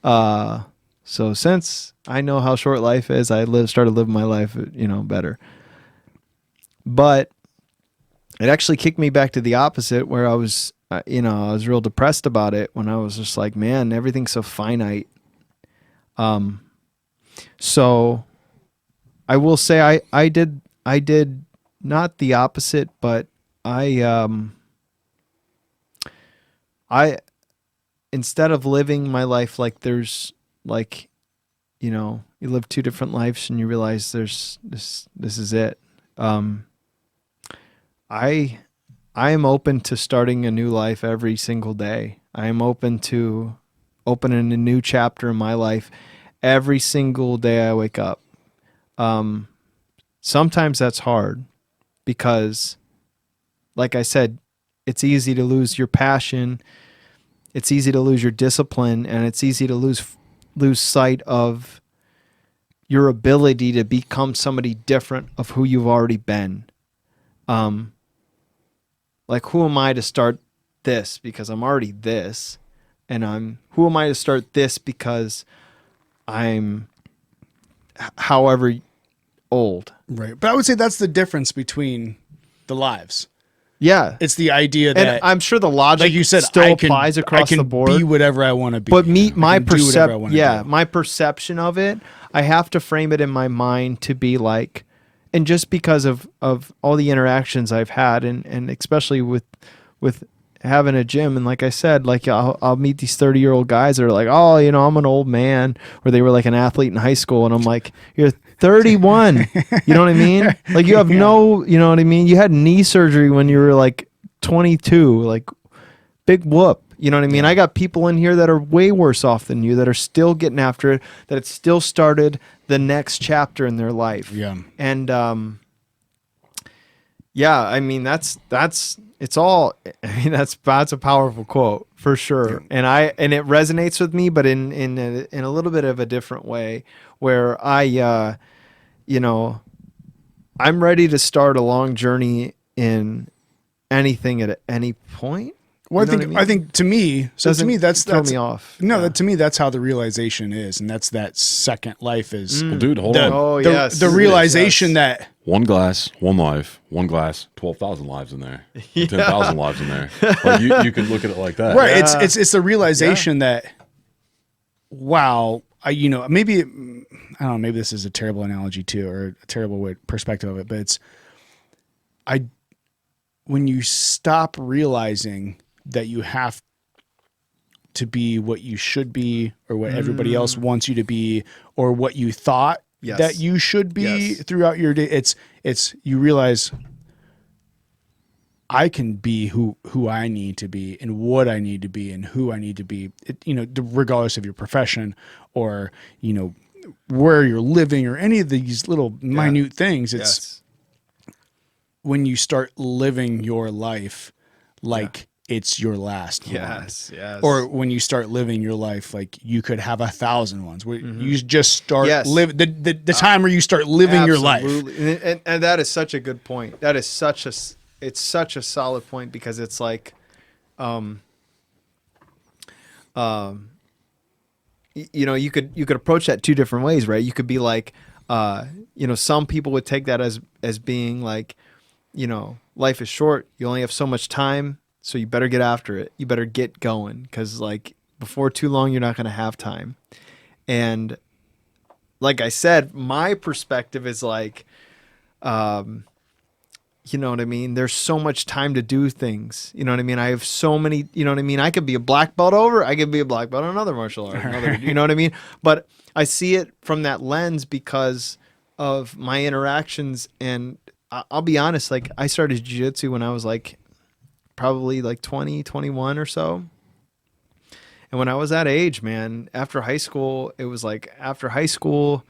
Speaker 2: so since I know how short life is, I started living my life, better. But it actually kicked me back to the opposite, where I was, I was real depressed about it when I was just like, man, everything's so finite. So I will say I did not the opposite, but instead of living my life like there's like, you live two different lives and you realize there's this is it. I am open to starting a new life every single day. I am open to opening a new chapter in my life every single day I wake up. Sometimes that's hard because, like I said, it's easy to lose your passion. It's easy to lose your discipline, and it's easy to lose sight of your ability to become somebody different of who you've already been. Like, who am I to start this because I'm already this, and who am I to start this because I'm however old.
Speaker 4: Right. But I would say that's the difference between the lives.
Speaker 2: Yeah.
Speaker 4: It's the idea that,
Speaker 2: And I'm sure the logic,
Speaker 4: like you said,
Speaker 2: still applies across the board.
Speaker 4: Be whatever I want to be.
Speaker 2: But my perception of it, I have to frame it in my mind to be like, and just because of all the interactions I've had, and especially with having a gym, and like I said, like I'll meet these 30-year-old guys that are like, oh, I'm an old man, or they were like an athlete in high school, and I'm like, you're 31, you know what I mean? Like you have no, you know what I mean? You had knee surgery when you were like 22, like big whoop. You know what I mean? I got people in here that are way worse off than you, that are still getting after it, that it still started the next chapter in their life.
Speaker 4: Yeah.
Speaker 2: And I mean that's it's all. I mean that's a powerful quote for sure, yeah. and it resonates with me, but in a little bit of a different way, where I'm ready to start a long journey in anything at any point.
Speaker 4: Well, I think to me, that's
Speaker 2: throw me off.
Speaker 4: No, to me, that's how the realization is, and that's that second life is.
Speaker 3: Well, dude, hold on.
Speaker 2: Oh, yes.
Speaker 4: The realization that
Speaker 3: one glass, one life, 12,000 lives in there, 10,000 lives in there. Like you could look at it like that,
Speaker 4: right? Yeah. It's the realization that, wow, maybe I don't know, maybe this is a terrible analogy too, or a terrible perspective of it, but when you stop realizing that you have to be what you should be, or what everybody else wants you to be, or what you thought that you should be throughout your day. It's you realize I can be who I need to be, and what I need to be, and who I need to be, regardless of your profession or, where you're living or any of these little minute things. It's when you start living your life like it's your last one. Or when you start living your life like you could have 1,000 ones. Where you just start the time where you start living your life.
Speaker 2: And that is such a good point. It's such a solid point, because it's like you know, you could approach that two different ways, right? You could be like, you know, some people would take that as being like, you know, life is short. You only have so much time, so you better get after it. You better get going, because like before too long, you're not going to have time. And like I said, my perspective is like, you know what I mean? There's so much time to do things. You know what I mean? I have so many, you know what I mean? I could be a black belt over, I could be a black belt in another martial art, you know what I mean? But I see it from that lens because of my interactions. And I'll be honest, like I started jiu-jitsu when I was like probably like 20, 21 or so. And when I was that age, man, after high school, it was like after high school,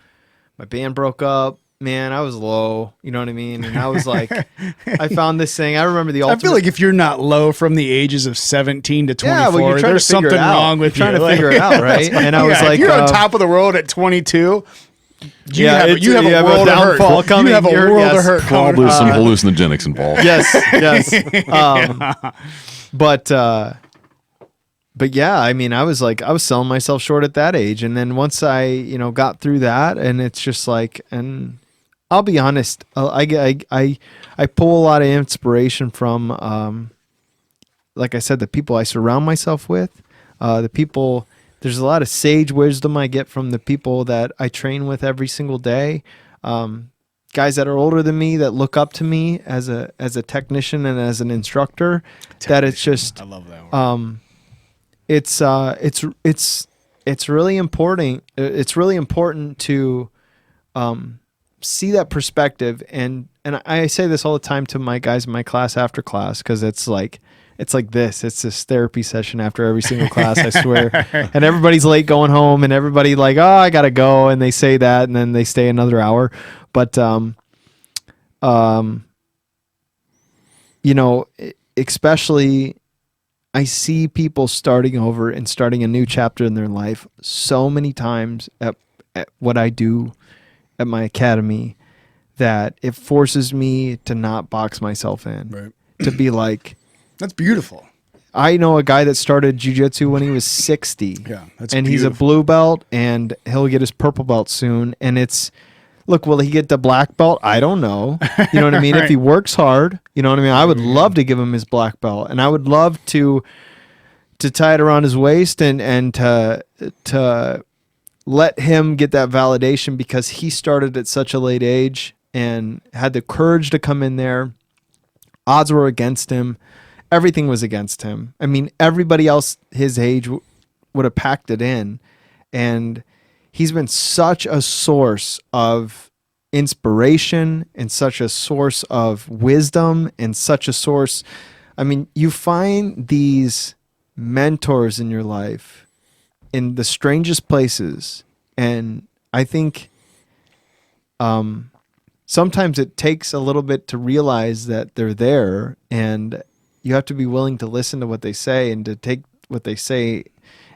Speaker 2: my band broke up. Man, I was low, you know what I mean? And I was like, I found this thing. I remember the ultimate.
Speaker 4: I feel like if you're not low from the ages of 17 to 24,
Speaker 2: well,
Speaker 4: there's something wrong with you.
Speaker 2: You're trying to figure it out, right? And I was like,
Speaker 4: if you're on top of the world at 22, you have a world of hurt.
Speaker 2: Coming.
Speaker 4: You have a world of hurt.
Speaker 3: Probably some hallucinogenics involved.
Speaker 2: Yes. But yeah, I mean, I was selling myself short at that age. And then once I, you know, got through that, and it's just like, and I'll be honest, I pull a lot of inspiration from, like I said, the people I surround myself with, the people, there's a lot of sage wisdom I get from the people that I train with every single day. Guys that are older than me, that look up to me as a technician and as an instructor, that it's just,
Speaker 4: I love that word.
Speaker 2: It's really important. It's really important to see that perspective, and I say this all the time to my guys in my class after class, because it's like this therapy session after every single class, I swear. And everybody's late going home, and everybody like, oh, I gotta go, and they say that, and then they stay another hour. But you know, especially, I see people starting over and starting a new chapter in their life so many times at what I do at my academy, that it forces me to not box myself in.
Speaker 4: Right.
Speaker 2: To be like,
Speaker 4: that's beautiful.
Speaker 2: I know a guy that started jiu-jitsu when he was 60.
Speaker 4: Yeah, that's
Speaker 2: and
Speaker 4: beautiful.
Speaker 2: He's a blue belt, and he'll get his purple belt soon. And it's, look, will he get the black belt? I don't know. You know what I mean?
Speaker 4: Right.
Speaker 2: If he works hard, you know what I mean? I would love to give him his black belt, and I would love to tie it around his waist and to let him get that validation, because he started at such a late age and had the courage to come in there. Odds were against him. Everything was against him. I mean, everybody else his age would have packed it in. And he's been such a source of inspiration and such a source of wisdom and such a source. I mean, you find these mentors in your life in the strangest places. And I think sometimes it takes a little bit to realize that they're there, and you have to be willing to listen to what they say and to take what they say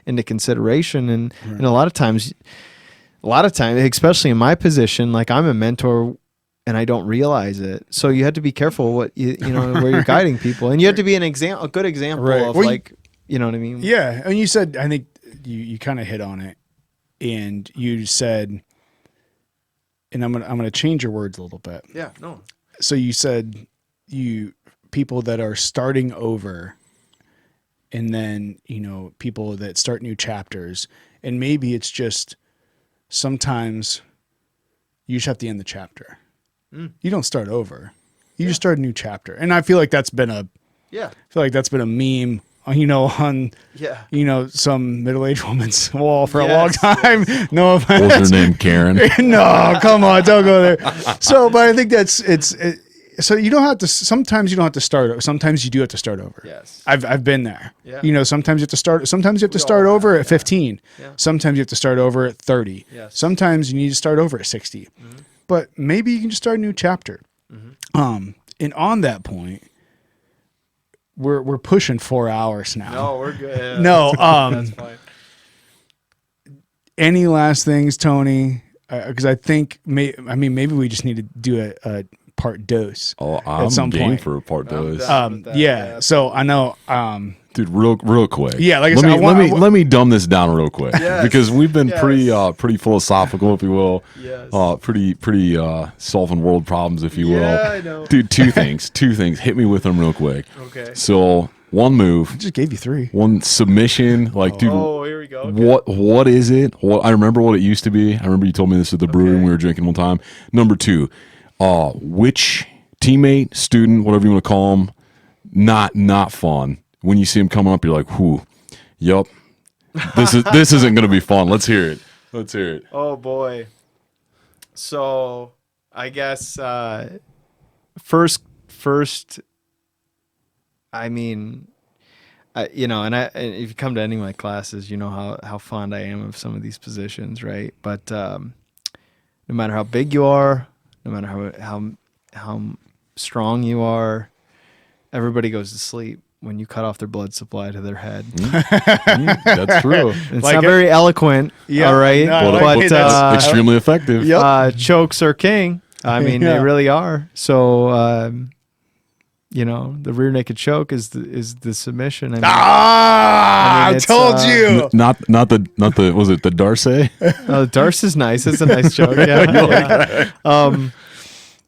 Speaker 2: into consideration. And,
Speaker 4: Right.
Speaker 2: and a lot of times, especially in my position, like I'm a mentor and I don't realize it. So you have to be careful what you know, where you're guiding people, and you have to be a good example
Speaker 4: Right.
Speaker 2: of,
Speaker 4: Well,
Speaker 2: like, you know what I mean?
Speaker 4: Yeah, and you said, I think you kind of hit on it, and you said, and I'm gonna change your words a little bit.
Speaker 2: Yeah, no.
Speaker 4: So you said people that are starting over, and then, you know, people that start new chapters, and maybe it's just sometimes you just have to end the chapter. You don't start over. You just start a new chapter. And I feel like that's been a meme, you know, on some middle-aged woman's wall for a long time.
Speaker 2: Yes.
Speaker 4: No offense.
Speaker 3: What was her name? Karen?
Speaker 4: No, come on, don't go there. So, but I think so you don't have to. Sometimes you don't have to start over. Sometimes you do have to start over.
Speaker 2: Yes.
Speaker 4: I've been there.
Speaker 2: Yeah.
Speaker 4: You know, sometimes you have to start. Sometimes you have to start over at 15.
Speaker 2: Yeah.
Speaker 4: Sometimes you have to start over at 30.
Speaker 2: Yes.
Speaker 4: Sometimes you need to start over at 60.
Speaker 2: Mm-hmm.
Speaker 4: But maybe you can just start a new chapter.
Speaker 2: Mm-hmm.
Speaker 4: And on that point, we're pushing 4 hours now.
Speaker 2: No, we're good.
Speaker 4: No,
Speaker 2: That's fine.
Speaker 4: Any last things, Tony? Because I think maybe we just need to do a part dose.
Speaker 3: Oh, I'm
Speaker 4: some
Speaker 3: game
Speaker 4: point.
Speaker 3: for a part dose.
Speaker 2: down. With that,
Speaker 4: Yeah.
Speaker 2: yeah.
Speaker 4: So I know
Speaker 3: Dude, real quick.
Speaker 4: Yeah, like I
Speaker 3: let
Speaker 4: said,
Speaker 3: me let me dumb this down real quick because we've been
Speaker 2: Yes.
Speaker 3: pretty philosophical, if you will.
Speaker 2: Yes.
Speaker 3: Pretty solving world problems, if you will.
Speaker 2: Yeah, I know.
Speaker 3: Dude, two things. Hit me with them real quick.
Speaker 2: Okay.
Speaker 3: So one move,
Speaker 1: I just gave you 3.
Speaker 3: one submission. Like, dude,
Speaker 2: Oh, here we go. Okay.
Speaker 3: what is it? I remember what it used to be. I remember you told me this at the brewery when we were drinking one time. Number 2, which teammate, student, whatever you want to call them, not fun. When you see him coming up, you're like, whoo, yup. This isn't gonna be fun. Let's hear it.
Speaker 2: Oh boy. So I guess first I mean and if you come to any of my classes, you know how fond I am of some of these positions, right? But no matter how big you are, no matter how strong you are, everybody goes to sleep when you cut off their blood supply to their head.
Speaker 3: That's true.
Speaker 2: It's
Speaker 4: Like
Speaker 2: not
Speaker 4: it-
Speaker 2: very eloquent,
Speaker 4: Yeah,
Speaker 2: all right?
Speaker 4: no,
Speaker 3: But
Speaker 4: like
Speaker 3: it's
Speaker 4: that's-
Speaker 3: extremely effective.
Speaker 2: Chokes are king. I mean,
Speaker 4: Yeah.
Speaker 2: they really are. So, the rear naked choke is the submission. I mean,
Speaker 4: I
Speaker 2: it's,
Speaker 4: told you.
Speaker 3: Not the was it the Darcy?
Speaker 2: Darce is nice. It's a nice choke. Yeah. Yeah.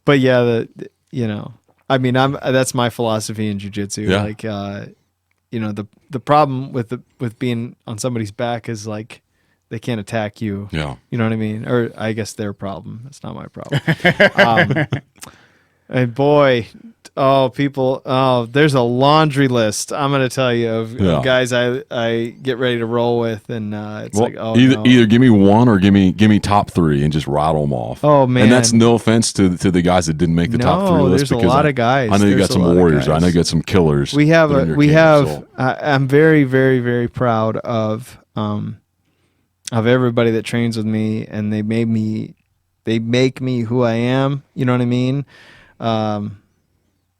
Speaker 2: But yeah, that's my philosophy in jiu-jitsu.
Speaker 3: Yeah.
Speaker 2: Like, the problem with being on somebody's back is like they can't attack you.
Speaker 3: Yeah.
Speaker 2: You know what I mean? Or I guess their problem. That's not my problem. And boy, there's a laundry list. I'm going to tell you of guys I get ready to roll with, and it's
Speaker 3: either give me one or give me top 3 and just rattle them off.
Speaker 2: Oh man,
Speaker 3: and that's no offense to the guys that didn't make the top 3 list.
Speaker 2: There's a
Speaker 3: because
Speaker 2: lot of guys.
Speaker 3: I know you
Speaker 2: There's
Speaker 3: got some
Speaker 2: a lot of
Speaker 3: warriors. I
Speaker 2: guys.
Speaker 3: know you got some killers.
Speaker 2: We have
Speaker 3: that are in your camp, so.
Speaker 2: I'm very, very, very proud of everybody that trains with me, and they make me who I am. You know what I mean?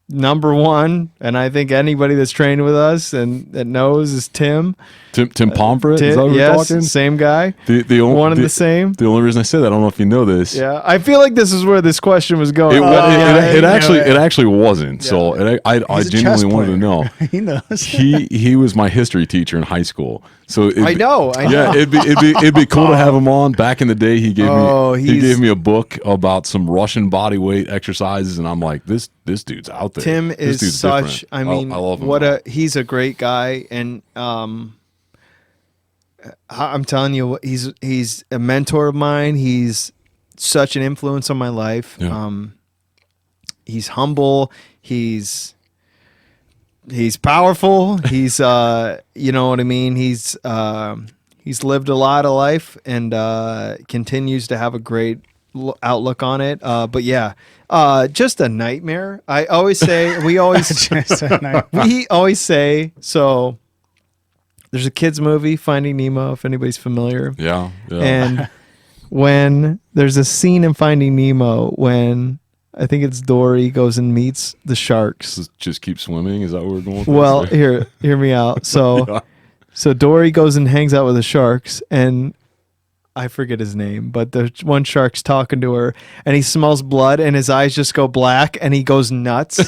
Speaker 2: Number one, and I think anybody that's trained with us and that knows, is Tim.
Speaker 3: Tim Pomfret. Is that what we're talking?
Speaker 2: Same guy.
Speaker 3: The
Speaker 2: One and the same.
Speaker 3: The only reason I say that, I don't know if you know this.
Speaker 2: Yeah, I feel like this is where this question was going.
Speaker 3: It actually wasn't.
Speaker 2: Yeah.
Speaker 3: So I
Speaker 1: He's a
Speaker 3: genuinely
Speaker 1: chess
Speaker 3: wanted to
Speaker 1: player.
Speaker 3: know.
Speaker 1: He knows.
Speaker 3: He was my history teacher in high school. So
Speaker 2: I know.
Speaker 3: Yeah, it'd be cool to have him on. Back in the day, he gave me a book about some Russian body weight exercises, and I'm like, this dude's out there.
Speaker 2: Tim
Speaker 3: This
Speaker 2: is
Speaker 3: dude's
Speaker 2: such.
Speaker 3: different.
Speaker 2: I mean,
Speaker 3: I love him.
Speaker 2: he's a great guy, and I'm telling you, he's a mentor of mine. He's such an influence on my life.
Speaker 3: Yeah.
Speaker 2: He's humble. He's powerful. He's you know what I mean. He's lived a lot of life and continues to have a great outlook on it. But yeah, just a nightmare. I always say we always we always say so. There's a kids movie, Finding Nemo, if anybody's familiar.
Speaker 3: Yeah.
Speaker 2: And when there's a scene in Finding Nemo when I think it's Dory goes and meets the sharks.
Speaker 3: Just keep swimming. Is that what we're going with?
Speaker 2: Well, hear me out. So,
Speaker 3: Yeah.
Speaker 2: so Dory goes and hangs out with the sharks, and I forget his name, but the one shark's talking to her, and he smells blood, and his eyes just go black, and he goes nuts.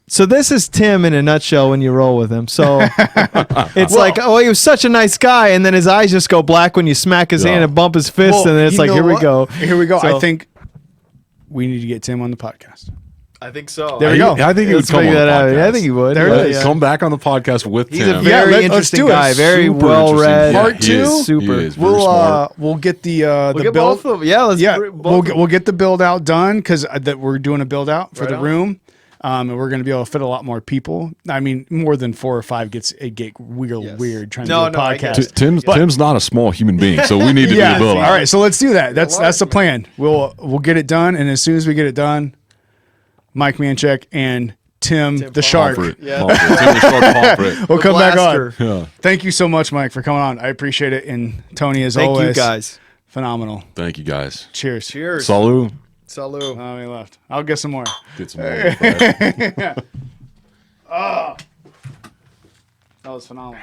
Speaker 2: So this is Tim in a nutshell when you roll with him. So it's like, oh, he was such a nice guy, and then his eyes just go black when you smack his hand and bump his fist, and then it's like, here we go.
Speaker 4: Here we go.
Speaker 2: So-
Speaker 4: I think we need to get Tim on the podcast.
Speaker 2: I think so.
Speaker 4: There we go.
Speaker 3: I think he would
Speaker 2: Let's
Speaker 3: come on
Speaker 2: figure
Speaker 3: the
Speaker 2: that out.
Speaker 3: podcast.
Speaker 2: Yeah, I think he would.
Speaker 4: There it
Speaker 2: Yeah,
Speaker 4: is.
Speaker 2: yeah.
Speaker 3: Come back on the podcast with
Speaker 2: He's
Speaker 3: Tim.
Speaker 2: a very
Speaker 4: let's
Speaker 2: interesting
Speaker 4: do it.
Speaker 2: guy, very
Speaker 3: Super
Speaker 2: well read.
Speaker 3: interesting.
Speaker 4: Part
Speaker 3: he is.
Speaker 4: two?
Speaker 3: He
Speaker 2: Super.
Speaker 3: is very
Speaker 4: We'll
Speaker 3: smart.
Speaker 4: we'll get the
Speaker 2: We'll
Speaker 4: the
Speaker 2: get
Speaker 4: build.
Speaker 2: both of them. Yeah, let's
Speaker 4: we'll get the build out done because that we're doing a build out for
Speaker 2: Right
Speaker 4: the
Speaker 2: on.
Speaker 4: room. And we're going to be able to fit a lot more people. I mean, more than 4 or 5 gets real
Speaker 2: Yes.
Speaker 4: weird trying
Speaker 2: No,
Speaker 4: to do
Speaker 2: no,
Speaker 4: a
Speaker 2: I get
Speaker 4: podcast.
Speaker 2: it.
Speaker 3: Tim's not a small human being, so we need to do
Speaker 4: Yeah.
Speaker 3: the build.
Speaker 4: All right. So let's do that. That's
Speaker 2: large
Speaker 4: the plan. We'll get it done, and as soon as we get it done, Mike Manchak and Tim the Shark
Speaker 3: Pomfret.
Speaker 2: Yeah.
Speaker 3: Pomfret. Tim the Shark Pomfret.
Speaker 4: will come back on.
Speaker 2: Blaster.
Speaker 3: Yeah.
Speaker 4: Thank you so much, Mike, for coming on. I appreciate it. And Tony, as
Speaker 2: Thank
Speaker 4: always,
Speaker 2: you, guys.
Speaker 4: phenomenal.
Speaker 3: Thank you, guys.
Speaker 4: Cheers.
Speaker 2: Cheers.
Speaker 3: Salut.
Speaker 2: Salut.
Speaker 4: Oh, he left. I'll get some more.
Speaker 3: Get some more. Right.
Speaker 4: That was phenomenal.